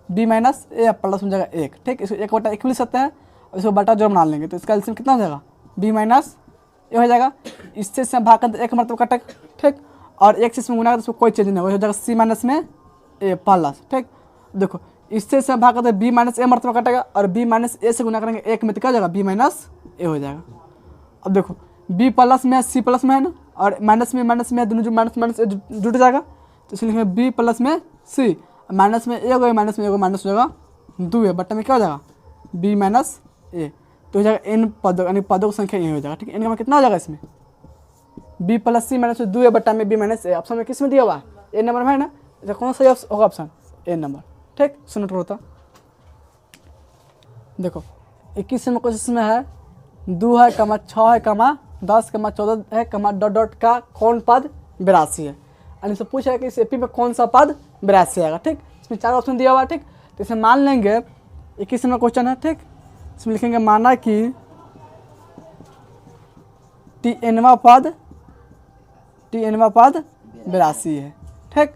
बी माइनस ए प्लस में जाएगा एक। ठीक, इसको एक बटा एक लिख सकते हैं, और इसको बटा जोड़ बना लेंगे, तो इसका एलसीएम कितना हो जाएगा, बी माइनस ए हो जाएगा। इससे इसमें भाग कर एक मतलब कटेगा। ठीक, और एक से इसमें गुना कर इसको कोई चेंज नहीं होगा, हो जाएगा सी माइनस में ए प्लस। ठीक, देखो इससे इसमें भाग करते बी माइनस ए मरतबा कटेगा, और बी माइनस ए से गुना करेंगे एक में, तो क्या हो जाएगा बी माइनस ए हो जाएगा। अब देखो बी प्लस में है, सी प्लस में है ना, और माइनस में दोनों जो माइनस माइनस जुट जाएगा, तो इसलिए लिखेंगे बी प्लस में सी, माइनस में ए होगा, माइनस में ए होगा, माइनस हो जाएगा 2 है, बट्टा में क्या हो जाएगा बी माइनस ए, तो हो जाएगा एन पदों यानी पदों की संख्या ये हो जाएगा। ठीक है, एन का मान कितना हो जाएगा इसमें, बी प्लस सी माइनस 2 है बट्टा में बी माइनस ए। ऑप्शन में किस में दिया हुआ है, ए नंबर में है ना, तो कौन सा होगा ऑप्शन, ए नंबर। ठीक, सुनो होता देखो 21 में क्वेश्चन में है 2 है, 6 है, 10, 14 है, डॉट डॉट का कौन पद 82 है, यानी से पूछा है कि इस एपी में कौन सा पद 82 आएगा। ठीक, इसमें 4 ऑप्शन दिया हुआ है। ठीक, तो इसे मान लेंगे 21 में क्वेश्चन है। ठीक, इसमें लिखेंगे माना कि टी एनवा पद 82 है। ठीक,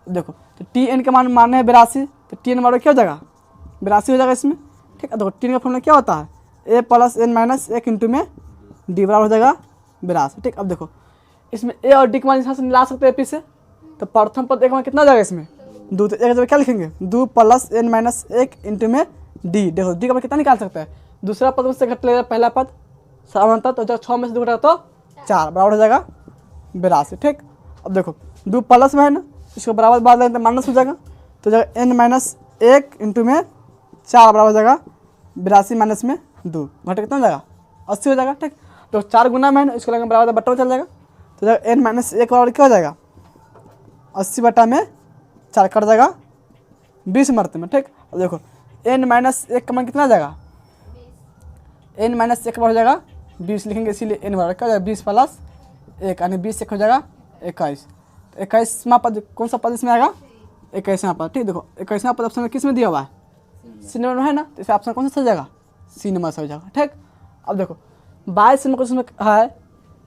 देखो तो टी एन का मान माने है 82, तो टी एन बराबर क्या हो जाएगा 82 हो जाएगा इसमें। ठीक है, देखो टी एन का फॉर्मूला क्या होता है, ए प्लस एन माइनस एक इंटू में डी बराबर हो जाएगा 82। ठीक, अब देखो इसमें ए और डी का मान यहाँ से ला सकते हैं एपी से, तो प्रथम पद एक मान कितना जाएगा इसमें 2, तो एक जगह क्या लिखेंगे 2 प्लस एन माइनस एक इंटू में डी। देखो डी का मान कितना निकाल सकते हैं, दूसरा पद में से घट लेगा पहला पद समानता, तो जब 6 में से 2 घटा तो 4 बराबर हो जाएगा 82। ठीक, अब देखो 2 प्लस में है ना, इसको बराबर बाद लेंगे तो माइनस हो जाएगा, तो जाएगा एन माइनस एक इंटू में 4 बराबर हो जाएगा 82 माइनस में 2, घटे कितना हो जाएगा 80 हो जाएगा। ठीक, तो 4 गुना में है ना, इसको लगेगा बराबर बट्टा में चल जाएगा, तो जाएगा एन माइनस एक बराबर क्या हो जाएगा 80 बटा में 4 कट जाएगा 20 मरते में। ठीक, अब देखो एन माइनस एक का मान कितना आ जाएगा, एन माइनस एक बराबर हो जाएगा 20, लिखेंगे इसीलिए एन बराबर क्या हो जाएगा 20 प्लस एक, यानी 20 एक हो जाएगा 21। तो 21वां पद कौन सा पद इसमें आएगा, 21वां पद। ठीक, देखो 21वां पद ऑप्शन में किस में दिया हुआ है, सी नंबर में है ना, तो इसे ऑप्शन कौन सा हो जाएगा, सी नंबर से हो जाएगा। ठीक, अब देखो 22 में क्वेश्चन में है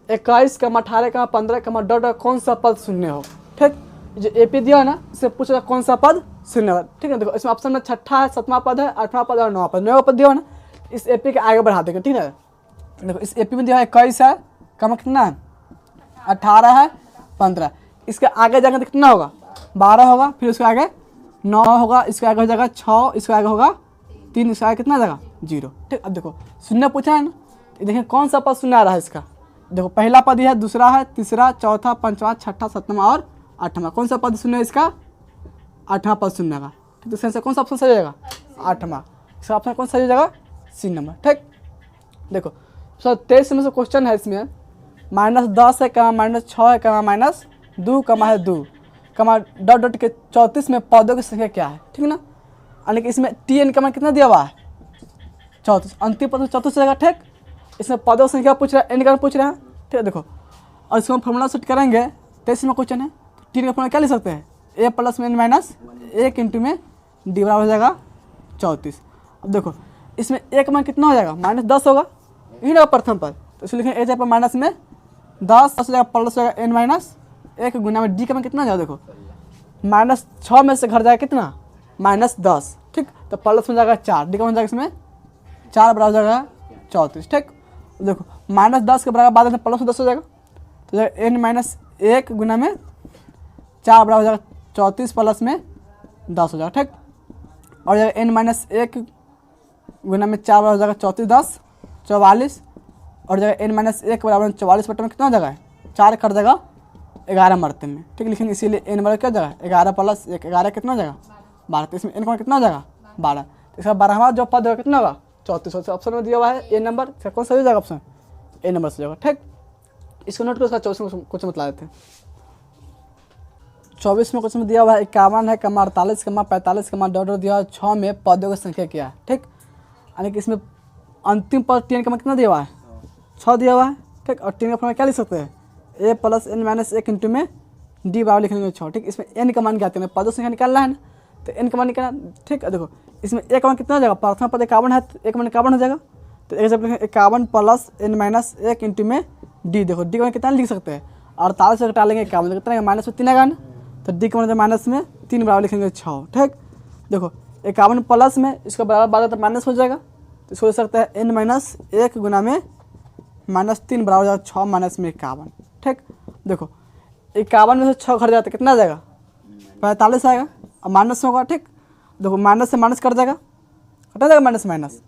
21, 18, 15, डॉट कौन सा पद शून्य हो। ठीक, जो एपी दिया है ना, इससे पूछा कौन सा पद शून्य हो। ठीक है, देखो इसमें ऑप्शन में 6ठा है, 7वां पद है, 8वां पद और 9वां पद। 9वां पद दिया है ना, इस एपी के आगे बढ़ा देंगे। ठीक है, देखो इस एपी में दिया है 21 है, कमा कितना है 18 है 15, इसके आगे जाएंगे तो कितना होगा 12 होगा, फिर उसके आगे 9 होगा, इसके आगे हो जाएगा 6, इसके आगे होगा 3, इसके आगे कितना आ जाएगा 0। ठीक, अब देखो शून्य पूछा है ना, देखिए कौन सा पद शून्य आ रहा है इसका। देखो पहला पद है, दूसरा है, तीसरा, चौथा, पांचवा, छठा, सातवां और आठवां। कौन सा पद शून्य है इसका 8वां पद शून्य का। ठीक, तो इससे कौन सा ऑप्शन सही हो जाएगा 8वां। इसका ऑप्शन कौन सा सही हो जाएगा C नंबर। ठीक, देखो 23 में से क्वेश्चन है इसमें -10 है कमा -6 है कमा -2 कमा है 2 कमा डॉट डॉट के 34 में पदों की संख्या क्या है। ठीक ना, यानी कि इसमें TN का मान कितना दिया हुआ है 34, अंतिम पद 34 रहेगा। ठीक, इसमें पदों की संख्या पूछ रहा है, N का पूछ रहा है। ठीक है, देखो और इसको हम फॉर्मूला सेट करेंगे, 23 में क्वेश्चन है तो TN का फॉर्मूला क्या लिख सकते हैं A + N - 1 इंटू में D बराबर हो जाएगा 34। अब देखो इसमें A का मान कितना हो जाएगा -10 होगा, यही ना प्रथम पद, तो इसलिए लिखेंगे A जाएगा माइनस में 10 हो जाएगा प्लस हो जाएगा N - 1 गुना में D का मान कितना जाएगा, देखो -6 में से घर जाएगा कितना -10। ठीक, तो प्लस में जाएगा 4, D का मान जाएगा इसमें 4 बराबर हो जाएगा 34। ठीक, देखो -10 के बराबर बाद में प्लस 10 हो जाएगा, तो जाएगा N - 1 गुना में 4 बराबर हो जाएगा 34 प्लस में 10 हो जाएगा। ठीक, और जाएगा N - 1 गुना में 4 बराबर हो जाएगा 34 10 44, और जाएगा N - 1 बराबर 44 बटे में कितना हो जाएगा 4 कर देगा 11 मरते में। ठीक, लिखेंगे इसीलिए N बराबर क्या हो जाएगा 11 + 1 11 कितना हो जाएगा 12, तो इसमें N का कितना हो जाएगा 12, तो इसका 12वां जो पद होगा कितना होगा 34। ऑप्शन में दिया हुआ है A नंबर, इसका कौन सा हो जाएगा ऑप्शन A नंबर से जाएगा। ठीक, इसको नोट करो, इसका 24 में कुछ बता देते हैं। 24 में क्वेश्चन में दिया हुआ है 51 है कमा 48 कमा 45 कमा डॉट डॉट दिया हुआ है 6 में पदों की संख्या क्या है। ठीक, यानी कि इसमें अंतिम पद TN का मान कितना दिया हुआ है 6 दिया हुआ है। ठीक, और TN का फॉर्मूला क्या लिख सकते हैं A + N - 1 इंटू में D बराबर लिखेंगे 6। ठीक, इसमें N का मान क्या आते हैं, पदों की संख्या निकालना है ना, तो N का मान निकालना। ठीक, देखो इसमें A का मान कितना हो जाएगा, प्रथम पद 51 है तो A का मान 51 हो जाएगा, तो एक जब लिखेंगे 51 + N - 1 इंटू में D। देखो D का मान कितना लिख सकते हैं 48 से घटा लेंगे 51, कितना है माइनस में 3 आएगा ना, तो D का मान माइनस में 3 बराबर लिखेंगे 6। ठीक, देखो 51 प्लस में इसका बराबर बाद तो माइनस हो जाएगा, तो इसको हो सकता है N - 1 गुना में -3 बराबर हो जाएगा 6 माइनस में 51। ठीक, देखो 51 में से 6 घट जाता है कितना आ जाएगा 45 आएगा, और माइनस होगा। ठीक, देखो माइनस से माइनस कट जाएगा, कटा जाएगा माइनस माइनस,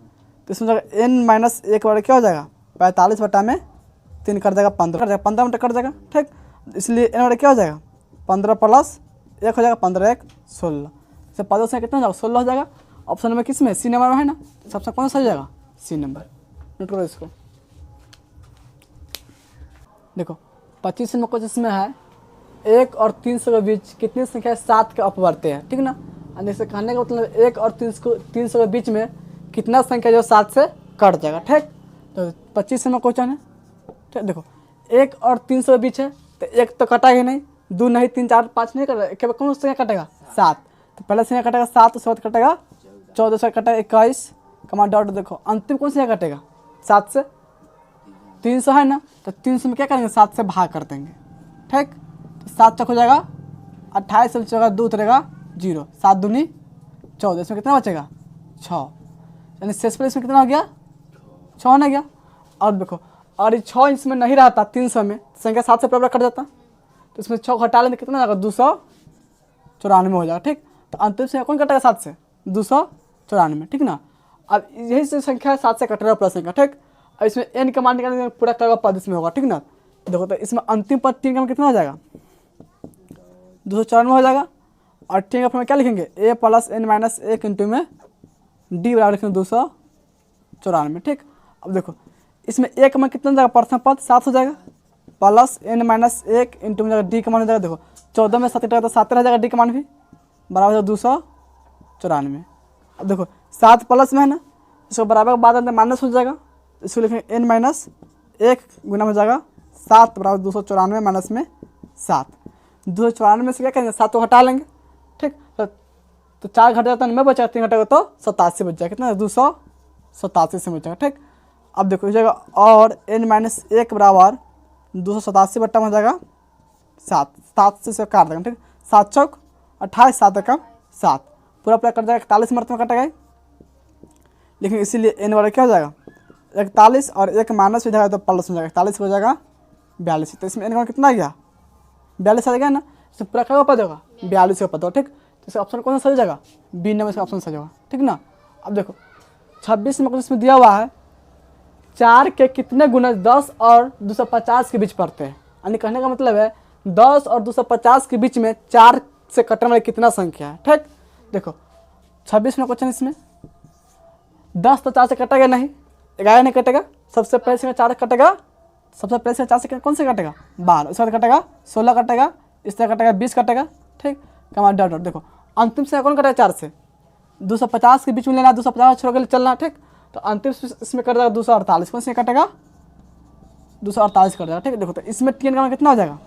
तो इसमें जाएगा N - 1 बराबर क्या हो जाएगा 45 बटा में 3 कर जाएगा 15, कट जाएगा 15 में कट जाएगा। ठीक, इसलिए N बराबर क्या हो जाएगा 15 + 1 हो जाएगा 15 1 16, इससे पदों से कितना हो जाएगा 16 हो जाएगा। ऑप्शन में किस में C नंबर में है ना, सबसे कौन सा हो जाएगा C नंबर। नोट करो इसको। देखो 25 में कुछ इसमें है 1 और 300 के बीच कितनी संख्या 7 के अपवर्त्य है। ठीक ना, जैसे कहने का मतलब 1 और 300 के बीच में कितना संख्या जो 7 से कट जाएगा। ठीक, तो 25 में क्वेश्चन है। ठीक, देखो 1 और 300 के बीच है तो 1 तो कटा ही नहीं, 2 नहीं 3 4 5 नहीं कटेगा, केवल कौन संख्या कटेगा 7, तो पहले संख्या कटेगा 7, उसके बाद कटेगा 14 से कटेगा 21 कमा डॉट। देखो अंतिम कौन संख्या कटेगा 7 से 300 है ना, तो 300 में क्या करेंगे 7 से भाग कर देंगे। ठीक, तो 7 चौक हो जाएगा 28 से बचेगा 2 उतरेगा 0, 7 दूनी 14, इसमें कितना बचेगा 6, यानी शेष पर इसमें कितना हो गया 6 होना गया। और देखो और ये 6 इसमें नहीं रहता 300 में, संख्या 7 से बराबर कट जाता, तो इसमें 6 घटा लेंगे कितना जाएगा 294 हो जाएगा। ठीक, तो अंतिम संख्या कौन कटेगा 7 से 294। ठीक ना, अब यही से संख्या 7 से कट रहा है प्लस संख्या। ठीक, अब इसमें N का मान निकालने पूरा करेगा पद इसमें होगा। ठीक ना, देखो तो इसमें अंतिम पद TN का मान कितना हो जाएगा 294 हो जाएगा, और TN का फॉर्मूला क्या लिखेंगे A + N - 1 इंटू में D बराबर लिखेंगे 294। ठीक, अब देखो इसमें A का मान कितना हो जाएगा प्रथम पद 7 हो जाएगा, प्लस N - 1 इंटू में D का मान हो जाएगा, देखो 14 में 7 तो 7 रह जाएगा, D का मान भी बराबर हो जाएगा 294। अब देखो 7 प्लस में है ना, इसको बराबर बाद में माइनस हो जाएगा, इसको लिखेंगे N - 1 गुना हो जाएगा 7 बराबर 294 माइनस में 7, 294 में से क्या करेंगे 7 को हटा लेंगे। ठीक, तो 4 घट जाता है 9 बचा, 3 घटेगा तो 87 बच जाएगा, कितना 287 से बच जाएगा। ठीक, अब देखो हो जाएगा और N - 1 बराबर 287 बट्टा में हो जाएगा 7, 7 से काट देंगे। ठीक, 7 चौक 28 7 कम 7, पूरा पूरा कट जाएगा 41 मरते में कटेगा, लेकिन इसीलिए N बराबर क्या हो जाएगा 41 और 1 माइनस हो जाएगा तो प्लस हो जाएगा 41 हो जाएगा 42। तो इसमें n का मान कितना आ गया 42 आ गया ना। इसमें पूरा क्या पद होगा 42 का पद होगा। ठीक, तो इसका ऑप्शन कौन सा सही जाएगा बी नंबर इसका ऑप्शन सही होगा। ठीक ना। अब देखो 26 में कुछ इसमें दिया हुआ है 4 के कितने गुना 10 और 250 के बीच पड़ते हैं। यानी कहने का मतलब है 10 और 250 के बीच में 4 से कटने वाली कितना संख्या है। ठीक, देखो 26 में क्वेश्चन इसमें 10 तो 4 से कटेगा नहीं, 11 नहीं कटेगा, सबसे पहले से 4 कटेगा, सबसे पहले से 4 से कौन से कटेगा 12, उसके बाद कटेगा 16 कटेगा, इस तरह कटेगा 20 कटेगा। ठीक, कमाल डॉट डॉट। देखो अंतिम से कौन कटेगा 4 से 250 के बीच में लेना, 250 छोड़ के चलना। ठीक, तो अंतिम इसमें कट जाएगा 248, कौन से कटेगा 248 कट जाएगा। ठीक, देखो तो इसमें टी एन का मान कितना हो जाएगा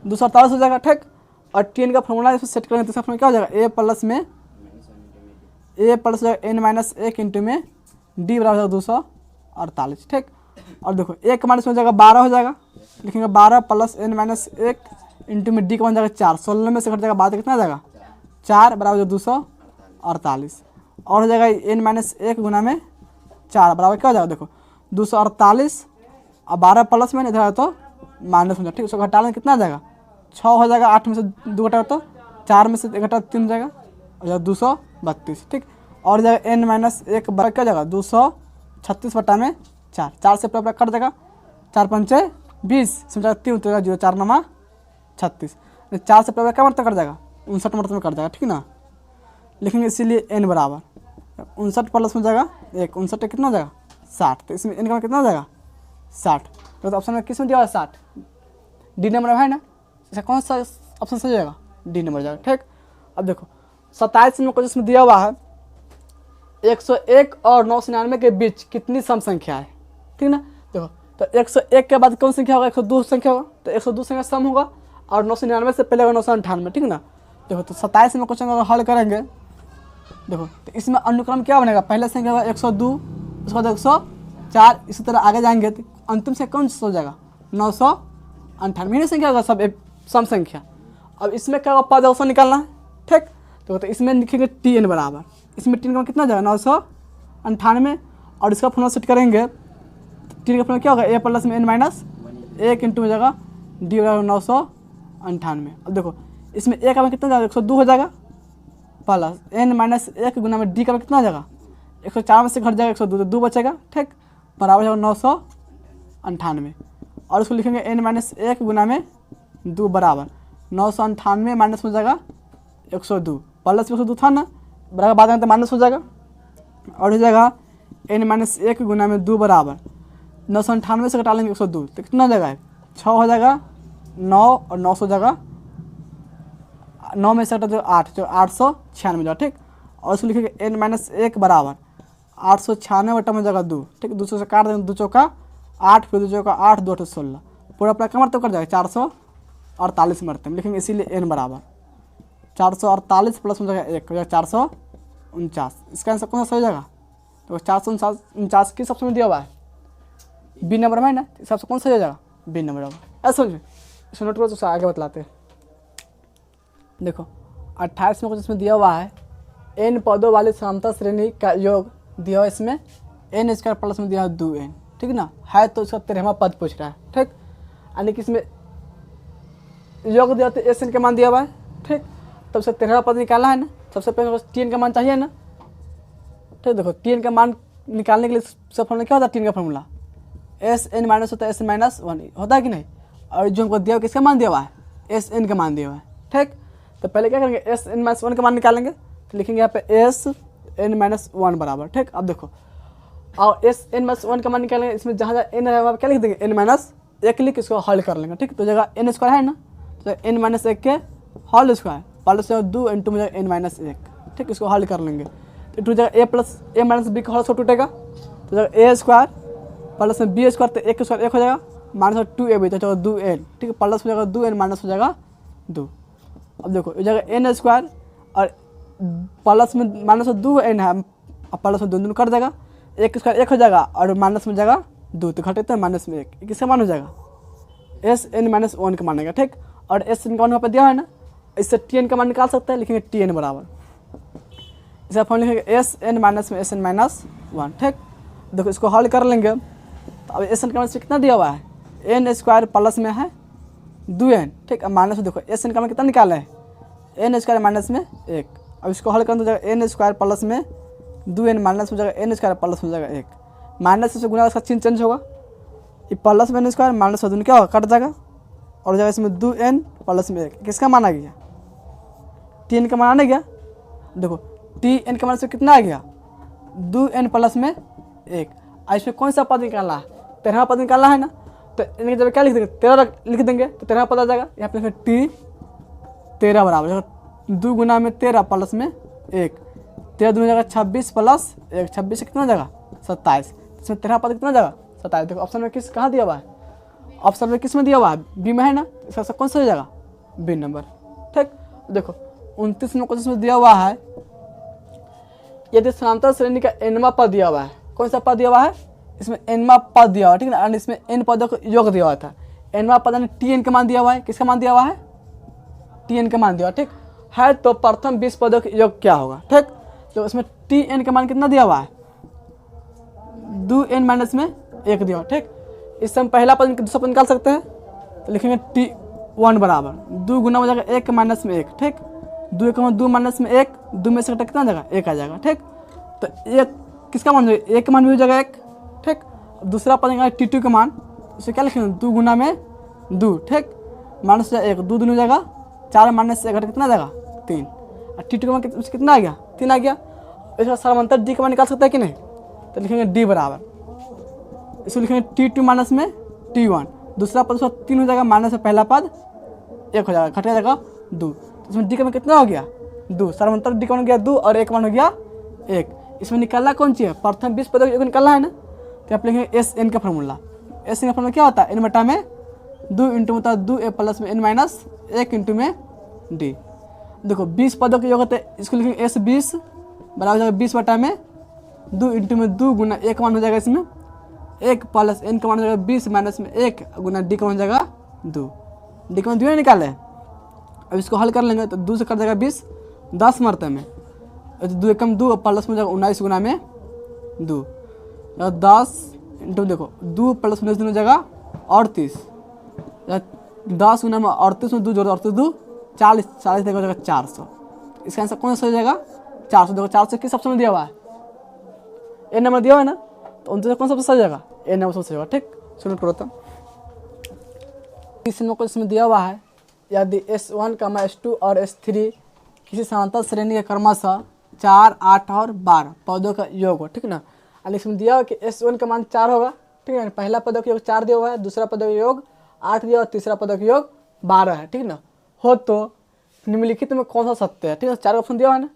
248 हो जाएगा। ठीक, और टी एन का फॉर्मूला इसमें सेट करेंगे तो इसका फॉर्मूला क्या हो जाएगा ए प्लस एन माइनस 1 इंटू में डी बराबर हो जाएगा 248। ठीक, और देखो ए का मान इसमें हो जाएगा 12 हो जाएगा, लिखेंगे 12 प्लस एन माइनस 1 इंटू में डी का मान जाएगा 4, 16 में से घट जाएगा 12 कितना आ जाएगा 4 बराबर हो 248, और हो जाएगा एन माइनस 1 गुना में 4 बराबर क्या हो जाएगा देखो 248 और 12 प्लस में इधर है तो माइनस हो जाएगा। ठीक, उसको घटाने में कितना आ जाएगा 6 हो जाएगा, 8 में से 2 घटा तो 4 में से 1 घटा 3 हो जाएगा, हो जाएगा 232। ठीक, और जाएगा एन माइनस 1 बराबर क्या हो जाएगा 236 बटा में 4, 4 से पूरा कट जाएगा, 4 पंचे 20 समझा 3 उतरेगा 0, 4 नमा 36, 4 से पूरा क्या मतलब कट जाएगा 59 मतलब में कट जाएगा। ठीक ना, लिखेंगे इसीलिए एन बराबर 59 प्लस में जाएगा 1, 59 कितना हो जाएगा 60, तो इसमें एन का कितना हो जाएगा 60। तो ऑप्शन में किस में दिया हुआ 60 डी नंबर है ना, इसका कौन सा ऑप्शन सही जाएगा डी नंबर जाएगा। ठीक, अब देखो 27 में कुछ इसमें दिया हुआ है 101 और 999 के बीच कितनी सम संख्या है। ठीक ना, देखो तो 101 के बाद कौन संख्या होगा 102 संख्या होगा, तो 102 संख्या सम होगा और 999 से पहले होगा 998। ठीक ना, देखो तो 27 में क्वेश्चन अगर हल करेंगे देखो तो इसमें अनुक्रम क्या बनेगा, पहले संख्या होगा 102, उसके बाद 104, इसी तरह आगे जाएंगे तो अंतिम से कौन सा हो जाएगा 998 संख्या होगा सब सम संख्या। अब इसमें क्या होगा पद अवसर निकालना है। ठीक, तो इसमें लिखेंगे टी एन बराबर, इसमें टी एन का कितना जाएगा 998, और इसका फॉर्मूला सेट करेंगे टी एन का फॉर्मूला क्या होगा ए प्लस में एन माइनस 1 इंटू हो जाएगा डी बराबर 998। अब देखो इसमें ए का मान कितना जाएगा 102 हो जाएगा, प्लस एन माइनस 1 गुना में डी का मान कितना हो जाएगा 104 में से घट जाएगा 102, तो 2 बचेगा। ठीक, बराबर जाएगा 998, और उसको लिखेंगे एन माइनस 1 गुना में 2 बराबर 998 माइनस हो जाएगा 102, प्लस 102 था ना, बराबर बाद में तो माइनस हो जाएगा, और हो जाएगा एन माइनस 1 गुना में 2 बराबर 998 से घटा लेंगे 102, तो कितना हो जाएगा 6 हो जाएगा 9 और 9 हो जाएगा 9 में से घटा जो 8 जो 896 जाएगा। ठीक, और उसको लिखेंगे एन माइनस 1 बराबर 896 बटा में जाएगा 2। ठीक, 200 से काट देंगे 2 चौका 8, फिर 2 चौका 8, 2 8 16, पूरा पूरा क्या मरतब कर जाएगा 448 मरतब, लिखेंगे इसीलिए एन बराबर 448 प्लस में जाएगा 1 हो जाएगा 449। इसका आंसर कौन सा सही हो जाएगा, तो 449 किस ऑप्शन में दिया हुआ है बी नंबर में है ना, इस सबसे कौन सा हो जाएगा बी नंबर होगा। ऐसा समझे, इसको नोट करो तो आगे बतलाते हैं। देखो 28 में कुछ इसमें दिया हुआ है एन पदों वाली समांतर श्रेणी का योग दिया हुआ, इसमें एन स्क्वायर प्लस में दिया है 2n। ठीक ना, है तो इसका 13वां पद पूछ रहा है। ठीक, यानी कि इसमें योग दिया तो एस एन का मान दिया हुआ है। ठीक, तो उसका 13वां पद निकालना है ना, सबसे पहले टी एन का मान चाहिए ना। ठीक, देखो टी एन का मान निकालने के लिए सब फॉर्मूला क्या होता है टी एन का फॉर्मूला एस एन माइनस होता है एस एन माइनस 1 होता है कि नहीं, और जो हमको दिया हुआ किसका मान दिया हुआ है एस एन का मान दिया हुआ है। ठीक, तो पहले क्या करेंगे एस एन माइनस 1 का मान निकालेंगे, तो लिखेंगे यहाँ पे एस एन माइनस 1 बराबर। ठीक, अब देखो और एस एन माइनस 1 का मान निकालेंगे, इसमें जहाँ जहाँ एन है वहाँ क्या लिख देंगे एन माइनस 1 लिख इसको हल कर लेंगे। ठीक, तो जगह एन स्क्वायर है ना, तो एन माइनस 1 के हॉल स्क्वायर प्लस 2 इंटू में एन माइनस 1। ठीक, इसको हल कर लेंगे तो टू जगह ए प्लस ए माइनस बी का हॉल स्क्वायर टूटेगा, तो जगह ए स्क्वायर प्लस में बी स्क्वायर, तो 1 स्क्वायर 1 हो जाएगा, माइनस 2ab तो जगह 2n। ठीक है, प्लस हो जाएगा 2n माइनस हो जाएगा 2। अब देखो इस जगह एन स्क्वायर और प्लस में माइनस 2n है, और प्लस में 2 कट जाएगा, 1 स्क्वायर 1 हो जाएगा और माइनस में जाएगा 2, तो घटे तो माइनस में 1 किसका मान हो जाएगा एस एन माइनस 1 का मानेगा। ठीक, और एस एन का मान वहाँ पर दिया है ना, इससे टी एन का मान निकाल सकते हैं, लिखेंगे टी एन बराबर इसका फॉर्मूला लिखेंगे एस एन माइनस में एस एन माइनस 1। ठीक, देखो इसको हल कर लेंगे, तो अब एस एन का मान से कितना दिया हुआ है एन स्क्वायर प्लस में है 2n, ठीक। अब माइनस में देखो एस एन का कितना निकाला है, एन स्क्वायर माइनस में 1। अब इसको हल करना तो जाएगा एन स्क्वायर प्लस में 2n माइनस हो जाएगा एन स्क्वायर प्लस हो जाएगा 1, माइनस से गुना इसका चिन्ह चेंज होगा, ये प्लस में एन स्क्वायर माइनस में क्या होगा, कट जाएगा और हो जाएगा इसमें 2n प्लस में 1। किसका मान आ गया, tn का मान आ गया। देखो tn का मान से कितना आ गया, 2n प्लस में 1। और इसमें कौन सा पद निकालना है, 13वां पद निकालना है ना, तो इनकी जगह क्या लिख देंगे, 13 लिख देंगे तो 13 पद आ जाएगा। यहाँ पे t 13 बराबर 2 गुना में 13 प्लस में 1, 13 दूनी जगह 26 प्लस 1, 26 से कितना हो जाएगा 27, इसमें 13 पद कितना हो जाएगा 27। देखो ऑप्शन में किस कहाँ दिया हुआ है, ऑप्शन में किस में दिया हुआ है, बी में है ना, इसका कौन सा हो जाएगा बी नंबर, ठीक। देखो 29 में क्वेश्चन में दिया हुआ है, यदि समांतर श्रेणी का एनवा पद दिया हुआ है, कौन सा पद दिया हुआ है, इसमें एनवा पद दिया हुआ है, ठीक है ना, और इसमें एन पदों का योग दिया हुआ था। एनवा पद यानी टी एन का मान दिया हुआ है, किसका मान दिया हुआ है, टी एन का मान दिया हुआ, ठीक है। तो प्रथम 20 पदों का योग क्या होगा, ठीक। तो इसमें टी एन का मान कितना दिया हुआ है, 2n माइनस में 1 दिया हुआ, ठीक। इससे हम पहला पद दूसरा पद निकाल सकते हैं, तो लिखेंगे t1 बराबर 2 गुना हो जाएगा 1 माइनस में 1, ठीक। 2 1 2 माइनस में 1, 2 में से कितना आ जाएगा 1 आ जाएगा, ठीक। तो 1 किसका मान हो जाएगा, 1 का मान भी हो जाएगा 1, ठीक। दूसरा पद निकालेंगे t2 का मान, उसे क्या लिखेंगे 2 गुना में 2, ठीक, माइनस 1, 2 दूनी हो जाएगा 4 माइनस से 1 कितना आ जाएगा 3, और t2 का मान कितना आ गया 3 आ गया। इसका समांतर d का मान निकाल सकते हैं कि नहीं, तो लिखेंगे d बराबर, इसको लिखेंगे t2 माइनस में t1, दूसरा पद उसका 3 हो जाएगा, माइनस में पहला पद 1 हो जाएगा, घट जाएगा 2, तो इसमें d का मान कितना हो गया 2, समांतर d का मान हो गया 2 और 1 मान हो गया 1। इसमें निकालना कौन सी है, प्रथम 20 पदों को निकालना है ना, तो आप लिखेंगे एस एन का फॉर्मूला, एस एन का फॉर्मूला क्या होता है, एन बटा में 2 इंटू होता है 2a प्लस में n माइनस 1 इंटू में d। देखो 20 पदों के योग होते हैं, इसको लिखेंगे एस 20 बराबर हो जाएगा 20 बटा में 2 इंटू में 2 गुना 1 मान हो जाएगा इसमें 1 प्लस n का मान हो जाएगा 20 माइनस में 1 गुना d का मान हो जाएगा 2, d का मान 2 निकाले। अब इसको हल कर लेंगे तो 2 से कट जाएगा 20, 10 मरते में 2 एकम 2 प्लस में जाएगा 19 गुना में 2, 10 इंटू देखो 2 प्लस 19 हो जाएगा 38, 10 गुना में 38 में 2 जोड़ 38 2 40, 40 देखो हो जाएगा 400। इसका आंसर कौन सा हो जाएगा 400। देखो 400 किस ऑप्शन में दिया हुआ है, ए नंबर दिया हुआ है ना, तो 29 कौन सा सही जाएगा, ए नंबर सही होगा, ठीक। सुनो करो तो इस नंबर को इसमें दिया हुआ है, यदि S1, S2 और S3 किसी समांतर श्रेणी के क्रमशः 4, 8 और 12 पदों का योग हो, ठीक ना। और इसमें दिया हुआ कि S1 का मान 4 होगा, ठीक है, पहला पदों का योग 4 दिया हुआ है, दूसरा पदों का योग 8 दिया और तीसरा पदों का योग 12 है, ठीक ना। हो तो निम्नलिखित में कौन सा सत्य है, ठीक है, 4 ऑप्शन दिया हुआ है ना।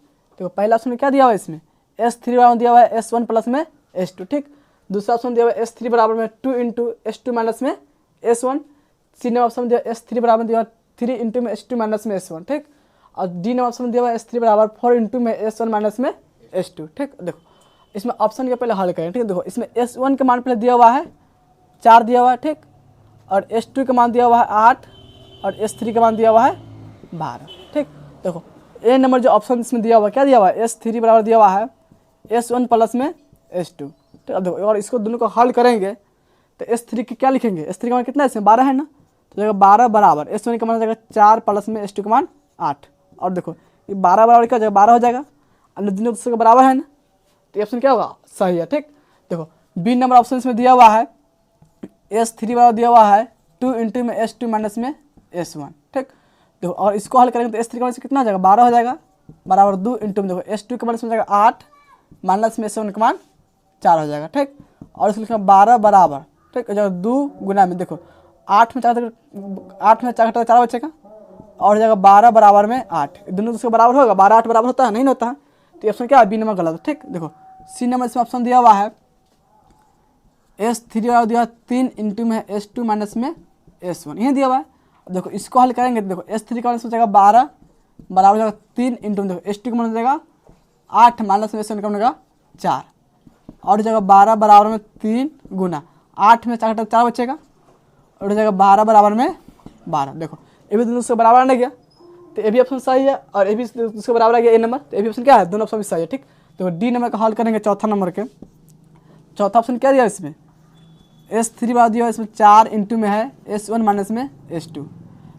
देखो पहला ऑप्शन में क्या दिया हुआ है, इसमें S3 बराबर दिया हुआ है S1 प्लस में S2, ठीक। दूसरा ऑप्शन दिया हुआ है S3 बराबर में 2 इंटू S2 माइनस में S1, सी नंबर ऑप्शन दिया S3 बराबर दिया 3 इंटू में S2 माइनस में S1, ठीक। और डी नंबर ऑप्शन दिया हुआ S3 बराबर 4 इंटू में S1 माइनस में S2, ठीक। देखो इसमें ऑप्शन के पहले हल करें, ठीक है। देखो इसमें S1 का मान पहले दिया हुआ है 4 दिया हुआ है, ठीक, और S2 का मान दिया हुआ है 8 और S3 का मान दिया हुआ है 12, ठीक। देखो ए नंबर जो ऑप्शन इसमें दिया हुआ है क्या दिया हुआ है, S3 बराबर दिया हुआ है S1 प्लस में S2, ठीक। अब देखो और इसको दोनों को हल करेंगे तो S3 की क्या लिखेंगे, S3 का मान कितना है, इसमें 12 है ना, तो जाएगा 12 बराबर S1 का मान हो जाएगा 4 प्लस में S2 का मान 8, और देखो ये 12 बराबर क्या हो जाएगा 12 हो जाएगा, अन्य दोनों दूसरे का बराबर है ना, तो ऑप्शन क्या होगा सही है, ठीक। देखो बी नंबर ऑप्शन इसमें दिया हुआ है S3 बराबर दिया हुआ है 2 इंटू में S2 माइनस में S1, ठीक। देखो और इसको हल करेंगे तो S3 का मान कितना हो जाएगा 12 हो जाएगा, बराबर 2 इंटू में देखो S2 का मान इसमें जाएगा 8 माइनस में S1 का मान 4 हो जाएगा, ठीक। और इसको लिखना 12 बराबर, ठीक, 2 गुना में देखो 8 में 4 4 बचेगा और हो जाएगा 12 बराबर में 8, दोनों दूसरे बराबर होगा, 12 8 बराबर होता है नहीं होता है, तो ऑप्शन क्या है बी नंबर गलत है, ठीक। देखो सी नंबर इसमें ऑप्शन दिया हुआ है S3 बराबर दिया 3 इंटू में S2 माइनस में S1, यही दिया हुआ है। देखो इसको हल करेंगे तो देखो S3 का मान हो जाएगा 12 बराबर हो जाएगा 3 इंटू में देखो S2 का मान हो जाएगा 8 माइनस में S1 का मान हो जाएगा 4, और हो जाएगा 12 बराबर में 3 गुना 8 में 4 4 बचेगा और हो जाएगा 12 बराबर में 12। देखो ये भी दोनों से बराबर नहीं गया, तो ये भी ऑप्शन सही है और ये भी उसके बराबर आ गया ए नंबर, तो ये भी ऑप्शन क्या है, दोनों ऑप्शन भी सही है, ठीक। देखो डी नंबर का हल करेंगे चौथा नंबर के, चौथा ऑप्शन क्या दिया इसमें S3 बराबर दिया हुआ है इसमें 4 इंटू में है S1 माइनस में S2,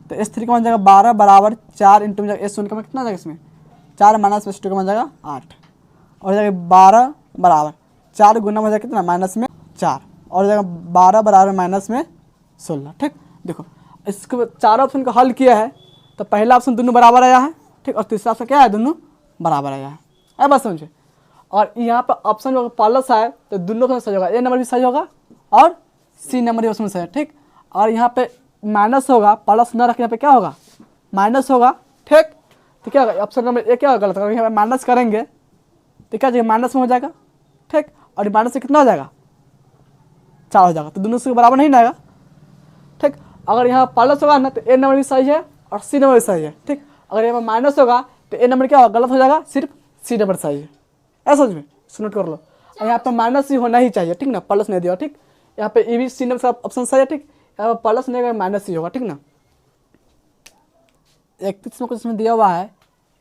तो S3 का मान जाएगा 12 बराबर 4 इंटू में S1 का मान कितना जाएगा इसमें 4 माइनस में S2 का मान जाएगा 8, और जाएगा 12 बराबर 4 गुना हो जाएगा कितना माइनस में 4, और जाएगा 12 बराबर माइनस में 16। ठीक, देखो इसको चार ऑप्शन का हल किया है तो पहला ऑप्शन दोनों बराबर आया है, ठीक, और तीसरा ऑप्शन क्या है दोनों बराबर आया है बस समझे। और यहाँ पर ऑप्शन जो प्लस है तो दोनों ऑप्शन सही होगा, ए नंबर भी सही होगा और सी नंबर भी ऑप्शन सही है। ठीक, और यहाँ पे माइनस होगा, प्लस न रख यहाँ पे क्या होगा माइनस होगा। ठीक, तो क्या होगा ऑप्शन नंबर ए क्या होगा गलत होगा, यहाँ पे माइनस करेंगे तो क्या जाएगा माइनस में हो जाएगा। ठीक, और माइनस से कितना हो जाएगा 4 हो जाएगा, तो दोनों से बराबर नहीं आएगा। ठीक, अगर यहाँ प्लस होगा ना तो ए नंबर भी सही है और सी नंबर भी सही है। ठीक, अगर यहाँ पर माइनस होगा तो ए नंबर क्या होगा गलत हो जाएगा, सिर्फ सी नंबर सही है। ऐसा समझ में नोट कर लो, और यहाँ पर माइनस ही होना ही चाहिए। ठीक ना, प्लस नहीं दिया। ठीक, यहाँ पे ए भी सी नंबर ऑप्शन सही है। ठीक, यहाँ पर प्लस नहीं होगा माइनस ही होगा। ठीक ना, 31 में कुछ इसमें दिया हुआ है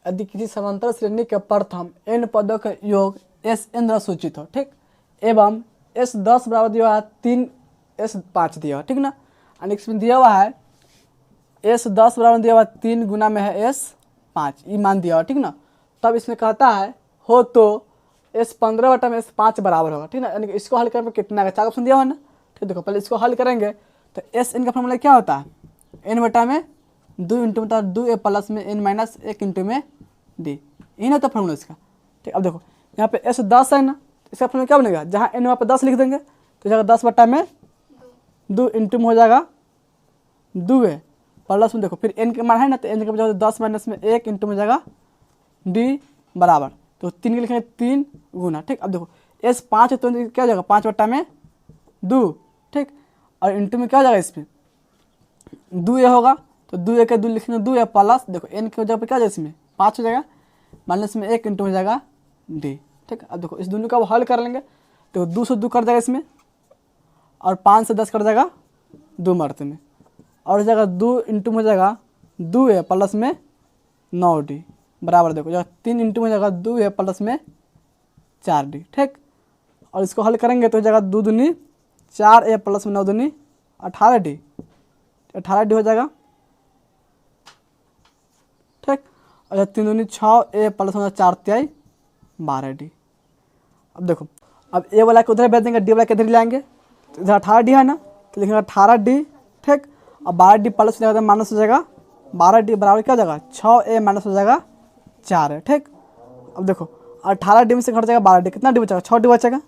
यदि किसी समांतर श्रेणी के प्रथम n पदों का योग Sn द्वारा सूचित हो। ठीक, एवं S10 बराबर दिया हुआ है 3S5 दिया हुआ। ठीक ना, और इसमें दिया हुआ है S10 बराबर दिया हुआ 3 गुना में है S5, ये मान दिया हुआ। ठीक ना, तब इसमें कहता है हो तो S15 बटा में S5 बराबर होगा। ठीक ना, यानी कि इसको हल करने में कितना का 4 ऑप्शन दिया हुआ है ना। ठीक, देखो पहले इसको हल करेंगे तो Sn का फॉर्मूला क्या होता है n बटा में 2 इंटू मतलब 2a प्लस में n माइनस 1 इंटू में d, यही ना तो फॉर्मूला इसका। ठीक, अब देखो यहाँ पे S10 है ना, इसका फॉर्मूला क्या बनेगा, जहाँ n वहाँ पे 10 लिख देंगे तो जाएगा 10 बटा में 2 इंटू में हो जाएगा 2a प्लस में देखो फिर n के मान है ना तो n के बजाय 10 माइनस में 1 इंटू में जाएगा d बराबर, तो 3 के लिखेंगे 3 गुना। ठीक, अब देखो S5 है तो क्या हो जाएगा 5 बटा में 2। ठीक, और इंटू में क्या हो जाएगा इसमें 2a होगा तो 2a के 2 लिखेंगे 2a प्लस देखो n के जगह पर क्या जाएगा इसमें 5 हो जाएगा माइनस में 1 इंटू में जाएगा d। ठीक, अब देखो इस दोनों का हल कर लेंगे तो 2 से 2 कट जाएगा इसमें, और 5 से 10 कट जाएगा 2 मरते में, और जाएगा 2 इंटू में जाएगा 2a प्लस में 9d बराबर देखो जाएगा 3 इंटू में जाएगा 2a प्लस में 4d। ठीक, और इसको हल करेंगे तो जाएगा 2 दूनी 4a प्लस में 9 दूनी 18d, 18d हो जाएगा। ठीक, और 3 दूनी 6a प्लस में 4 तिहाई 12d। अब देखो अब ए वाला को उधर भेज देंगे, डी वाला के इधर ले आएंगे तो इधर 18d है ना तो लिखेंगे 18d। ठीक, और 12d प्लस में माइनस हो जाएगा 12d बराबर क्या हो जाएगा 6a माइनस हो जाएगा 4 है। ठीक, अब देखो 18d में से घट जाएगा 12d, कितना डी बचेगा 6d बचेगा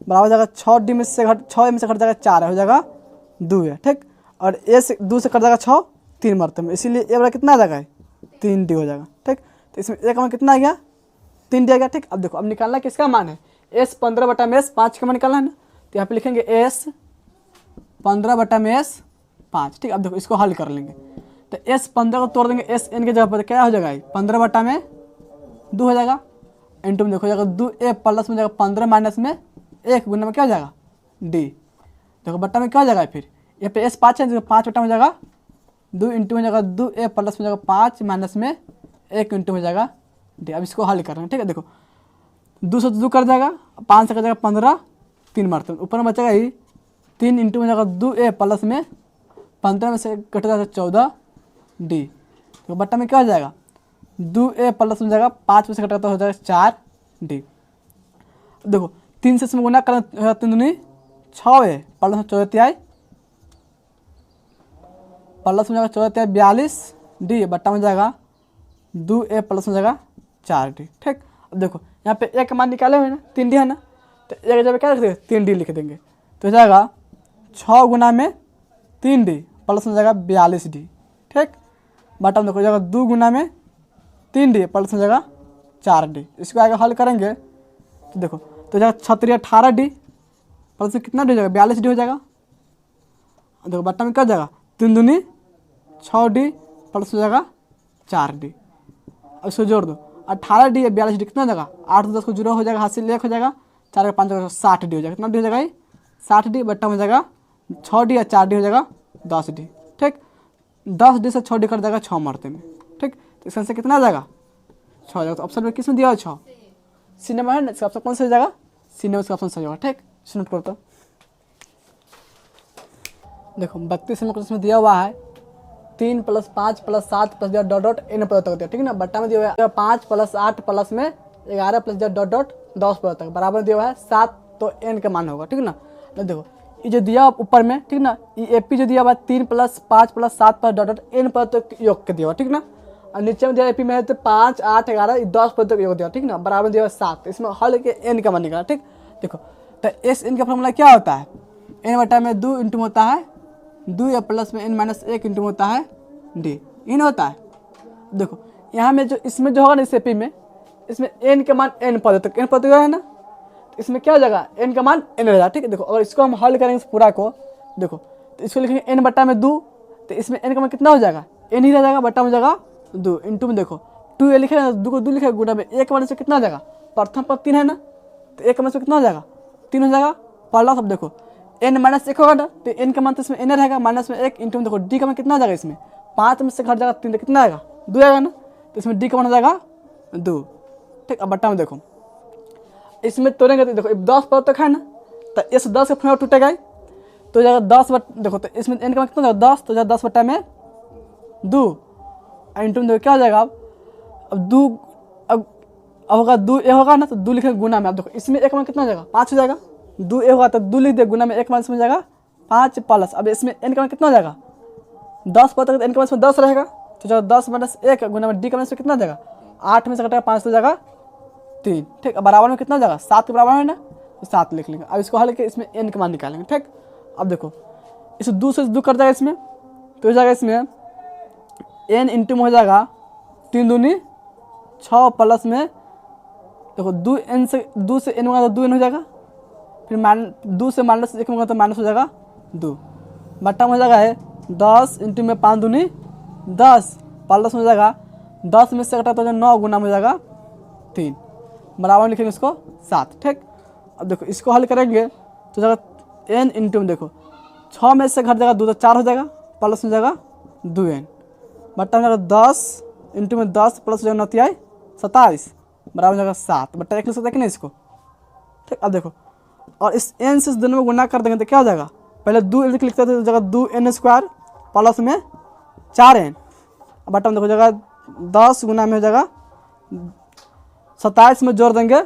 बराबर जाएगा 6d में से घट 6a में से घट जाएगा 4 है हो जाएगा 2 है। ठीक, और ए से 2 से कट जाएगा 6 3 मरते में, इसीलिए ए वाला कितना आ जाएगा 3d हो जाएगा। ठीक, तो इसमें ए का मान कितना आ गया 3d आ गया। ठीक, अब देखो अब निकालना किसका मान है S15 बटा में S5 का मान निकालना है ना, तो यहाँ पे लिखेंगे S15 बटा में S5। ठीक, अब देखो इसको हल कर लेंगे तो S15 को तोड़ देंगे Sn के जगह पर क्या हो जाएगा 15 बटा में 2 हो जाएगा, इंटू में देखो जाएगा 2a प्लस में जाएगा 15 माइनस में 1 गुना में क्या हो जाएगा d, देखो बट्टा में क्या हो जाएगा फिर यहाँ पे S5 है 5 बटा में जाएगा 2 इंटू में जाएगा 2a प्लस में जाएगा 5 माइनस में 1 इंटू में जाएगा d। अब इसको हल कर रहे हैं। ठीक है, देखो 2 से 2 कर जाएगा 5 से कर जाएगा 15 3 मारते ऊपर में बचेगा ही 3 इंटू में जाएगा 2a प्लस में 15 में से कट जाएगा 14d, तो बट्टा में क्या हो जाएगा 2a प्लस में जाएगा 5 में से कटा तो हो जाएगा 4d। देखो 3 से इसमें गुना करना 3 दूनी 6a प्लस में 14 तिहाई प्लस में जाएगा 14 तिहाई 42d बट्टा में जाएगा 2a प्लस में जाएगा 4d। ठीक, अब देखो यहाँ पे एक मान निकाले हुए ना 3d है ना, तो एक जगह क्या लिख देंगे 3d लिख देंगे तो हो जाएगा 6 गुना में 3d प्लस में जाएगा 42d। ठीक, बटा में देखो जाएगा 2 गुना में 3d प्लस में जाएगा 4d। इसको आगे हल करेंगे तो देखो तो जाएगा 36 18d प्लस में कितना डी हो जाएगा 42d हो जाएगा। देखो बट्टा में क्या हो जाएगा 3 दूनी 6d प्लस हो जाएगा 4d। अब इसको जोड़ दो 18d 42d कितना हो जाएगा 8 10 को जीरो हो जाएगा, हाथ से 1 हो जाएगा 4 का 5 60d हो जाएगा, कितना डी हो जाएगा 60d बट्टा में जाएगा 6d या 4d हो जाएगा 10d। ठीक, 10d से 6d कर जाएगा 6 मारते में। ठीक, तो इसका आंसर कितना आ जाएगा 6 हो जाएगा। तो ऑप्शन में किस में दिया है 6 सी नंबर है ना, इसका ऑप्शन कौन सा हो जाएगा सी नंबर, इसका ऑप्शन सही होगा। ठीक, नोट करता हूँ। देखो 32 में कुछ इसमें दिया हुआ है 3 + 5 + 7 + डॉट डॉट n पदों तक दिया, ठीक है ना। बट्टा में दिया हुआ है 5 + 8 प्लस में 11 + डॉट डॉट 10 पदों तक बराबर दिया हुआ है 7, तो n का मान होगा, ठीक है ना। तो देखो ये जो दिया हुआ ऊपर में, ठीक है ना, ये एपी जो दिया हुआ है 3 + 5 + 7 + डॉट डॉट n पदों तक योग के दिया हुआ, ठीक है ना। और नीचे में दिया एपी में है तो 5, 8, 11, 10 पदों तक योग दिया, ठीक है ना, बराबर दिया हुआ 7। इसमें हल के n का मान निकाला, ठीक। देखो तो एस n का फॉर्मूला क्या होता है, n बटा में 2 इंटू होता है 2 या प्लस में n - 1 इंटू होता है d, इन होता है। देखो यहाँ में जो इसमें जो होगा ना इस एपी में, इसमें n का मान n पद तक n पद है ना, तो इसमें क्या हो जाएगा n का मान n रहेगा, ठीक है। देखो अगर इसको हम हल करेंगे इस पूरा को, देखो तो इसको लिखेंगे n बटा में 2, तो इसमें n का मान कितना हो जाएगा, n ही रह जाएगा, बटा में हो जाएगा 2 इंटू में देखो 2 ये लिखेगा 2 को 2 लिखेगा गुणा में 1 मान से कितना हो जाएगा, प्रथम पद 3 है ना, तो 1 मान से कितना हो जाएगा 3 हो जाएगा पहला। सब देखो n - 1 होगा ना, तो n का मान तो इसमें n रहेगा माइनस में 1 इंटू में देखो d का मान कितना हो जाएगा, इसमें 5 में से घट जाएगा 3, तो कितना आएगा 2 आएगा ना, तो इसमें d का मान हो जाएगा 2, ठीक। अब बट्टा में देखो इसमें तोड़ेंगे तो देखो 10 पद तक है ना, तो इस 10 का फुना टूटेगा ही, तो जाएगा 10 देखो तो इसमें n का मान कितना हो जाएगा 10, तो जाएगा 10 बट्टा में 2 इंटू में देखो क्या हो जाएगा अब 2, अब होगा 2 ए होगा ना, तो 2 लिखेंगे गुना में। अब देखो इसमें 1 मान कितना हो जाएगा 5 हो जाएगा, 2 ए होगा तो 2 लिख दे गुना में 1 मान इसमें जाएगा 5 प्लस, अब इसमें n का मान कितना हो जाएगा 10 पद तक n का मान इसमें 10 रहेगा, तो जाएगा 10 - 1 गुना में d का मान इसमें कितना हो जाएगा 8 में से घटेगा 5 तो जाएगा 3, ठीक। अब बराबर में कितना हो जाएगा 7 के बराबर है ना, तो 7 लिख लेंगे। अब इसको हल करके इसमें n का मान निकालेंगे, ठीक। अब देखो इस 2 से 2 कट जाएगा इसमें, तो हो जाएगा इसमें n इंटू में हो जाएगा 3 दूनी 6 प्लस में देखो 2 से n होगा तो 2n हो जाएगा, फिर 2 से -1 होगा तो माइनस हो जाएगा 2, बट्टा में हो जाएगा है 10 इंटू में 5 दूनी 10 प्लस में हो जाएगा 10 में से घटा तो 9 गुना में हो जाएगा 3, बराबर लिखेंगे इसको 7, ठीक। अब देखो इसको हल करेंगे तो जाएगा n इंटू में देखो 6 में से घट जाएगा 2 तो 4 हो जाएगा, प्लस में जाएगा 2n, बट्टा में जाएगा 10 इंटू में 10 प्लस हो जाएगा 9 27 बराबर हो जाएगा 7, बट्टा 1 लिख सकते हैं कि नहीं इसको, ठीक। अब देखो और इस n से इस दोनों में गुना कर देंगे तो क्या हो जाएगा, पहले 2 लिखते थे तो जगह 2n² प्लस में 4n, बट्टा में देखो जाएगा 10 गुना में हो जाएगा 27 में जोड़ देंगे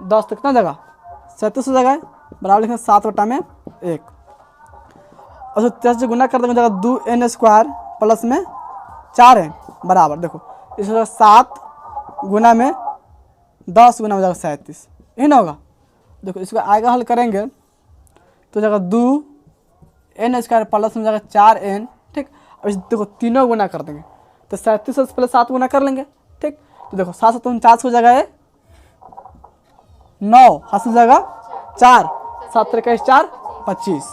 10 तो कितना हो जाएगा 37 हो जाएगा, बराबर लिखेंगे 7 बट्टा में 1, और 23 से गुना कर देंगे जाएगा 2n² प्लस में 4n बराबर देखो इसमें 7 गुना में 10 गुना में जाएगा 37, यही ना होगा। देखो इसको आगे हल करेंगे तो जाएगा 2n² प्लस में जाएगा 4n, ठीक। अब इस देखो तीनों गुना कर देंगे तो 37 से पहले 7 गुना कर लेंगे, ठीक। तो देखो 7 7 49 हो जाएगा ये 9 हाथ हो जाएगा 4 7 3 4 25,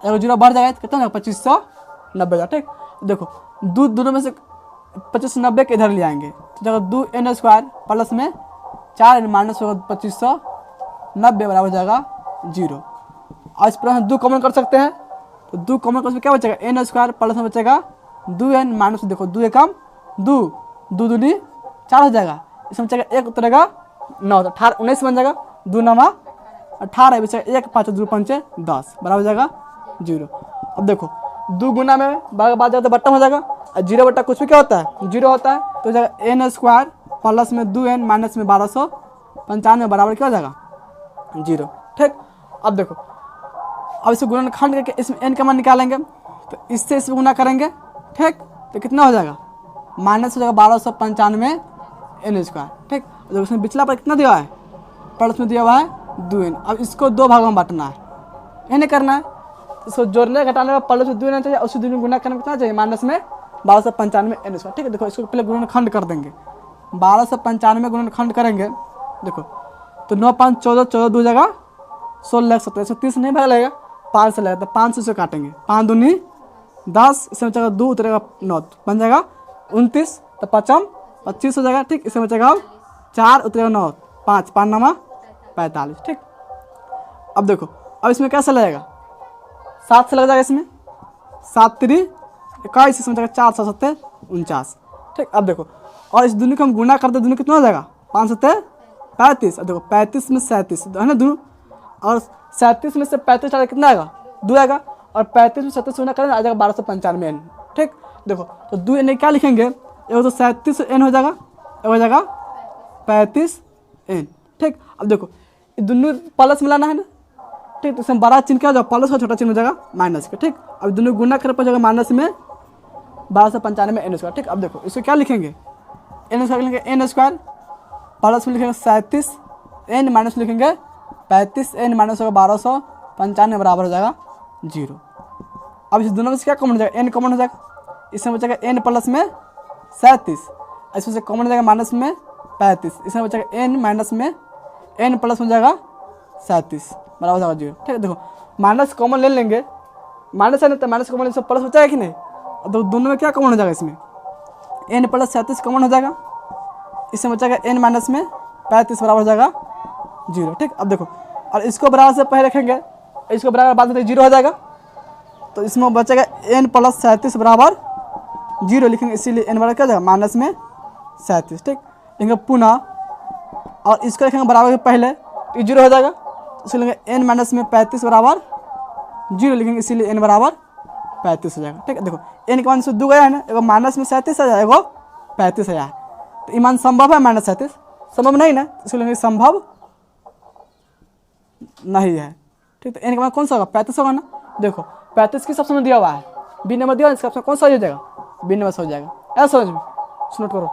अगर जीरो बढ़ जाएगा तो कितना होगा 2590, ठीक। देखो दोनों में से 2590 के इधर ले आएंगे तो जाएगा 2n² प्लस में 4n माइनस होगा 2590 बराबर हो जाएगा 0। और इस पर 2 कॉमन कर सकते हैं, तो 2 कॉमन कर क्या बचेगा n² प्लस में बचेगा 2n माइनस देखो 2 एकम 2 2 दूनी 4 हो जाएगा, इसमें बचेगा 1 उतरेगा 9 तो 18 19 बन जाएगा, 2 9 18 बचेगा 1 5 2 5 10 बराबर हो जाएगा 0। अब देखो 2 गुना में बाद जाएगा तो बट्टा हो जाएगा, और 0 बट्टा कुछ भी क्या होता है 0 होता है, तो हो जाएगा n² प्लस में 2n माइनस में 1295 बराबर क्या हो जाएगा 0, ठीक। अब देखो अब इसे गुणनखंड करके इसमें n का मान निकालेंगे तो इससे इसे गुना करेंगे, ठीक। तो कितना हो जाएगा माइनस हो जाएगा 1295 n², ठीक। जब इसमें पिछला पर कितना दिया है प्लस में दिया हुआ है 2n, अब इसको 2 भागों में बांटना है, ये नहीं करना है, इसको जोड़ने घटाने में प्लस में 2n चाहिए, उसी 2 में गुना करने में कितना चाहिए माइनस में 1295 n², ठीक है। देखो इसको पहले गुणनखंड कर देंगे 1295 गुणनखंड करेंगे, देखो तो 9 5 14 14 2 जगह 16 17 130 नहीं भाग लगेगा 5 से लगेगा, तो 500 से काटेंगे 5 दूनी 10, इसमें बचेगा 2 उतरेगा 9 बन जाएगा 29, तो 5 25 हो जाएगा, ठीक। इसमें बचेगा 4 उतरेगा 9 5 5 9 45, ठीक। अब देखो अब इसमें कैसे लगेगा 7 से लग जाएगा, इसमें 7 3 21, इसमें जाएगा 4 7 7 49, ठीक। अब देखो और इस दोनों को हम गुना करते दोनों कितना हो जाएगा 5 7 35, अब देखो 35 में 37 है ना दोनों, और 37 में से 35 हटा कितना आएगा 2 आएगा, और 35 में 37 गुना करें आ जाएगा 1295 n। ठीक, देखो तो 2 n क्या लिखेंगे, एगो तो 37 n हो जाएगा, एगो हो जाएगा 35 n। ठीक, अब देखो ये दोनों प्लस मिलाना है ना, ठीक, तो इसमें बड़ा चिन्ह क्या हो जाएगा प्लस, और छोटा चिन्ह हो जाएगा माइनस का। ठीक, अब दोनों गुना कर जाएगा माइनस में 1295 n स्क्वायर। ठीक, अब देखो इसको क्या लिखेंगे, n स्क्वायर लिखेंगे n स्क्वायर, प्लस में लिखेंगे 37 n, माइनस में लिखेंगे 35 n, माइनस होगा 1295 बराबर हो जाएगा 0। अब इस दोनों में से क्या कॉमन हो जाएगा, n कॉमन हो जाएगा, इसमें बचेगा n प्लस में 37, इसमें से कॉमन हो जाएगा माइनस में 35, इसमें बचेगा n माइनस में n प्लस हो जाएगा 37 बराबर हो जाएगा 0। ठीक है, देखो माइनस कॉमन ले लेंगे, माइनस है ना तो माइनस कॉमन प्लस बचाएगा कि नहीं, तो दोनों में क्या कॉमन हो जाएगा, इसमें n प्लस 37 कॉमन हो जाएगा, इसमें बचेगा n माइनस में 35 बराबर हो जाएगा 0। ठीक, अब देखो और इसको बराबर से पहले रखेंगे, इसको बराबर बाद में 0 हो जाएगा, तो इसमें बचेगा n प्लस 37 बराबर 0 लिखेंगे, इसीलिए n बराबर क्या हो जाएगा माइनस में 37। ठीक, लिखेंगे पुनः, और इसको लिखेंगे बराबर के पहले तो 0 हो जाएगा, इसको लिखेंगे n माइनस में 35 बराबर 0 लिखेंगे, इसीलिए n बराबर 35 हो जाएगा। ठीक है, देखो n के मान से 2 गया है ना, एगो माइनस में 37 आया, एगो 35 आया है, तो ये मान संभव है माइनस 37, संभव नहीं ना, इसको लिखेंगे संभव नहीं है। ठीक, तो n के मान कौन सा होगा 35 होगा ना, देखो 35 किस ऑप्शन में दिया हुआ है, बी नंबर दिया हुआ है, इसका ऑप्शन कौन सा हो जाएगा, बी नंबर हो जाएगा। ऐसा समझ में, नोट करो।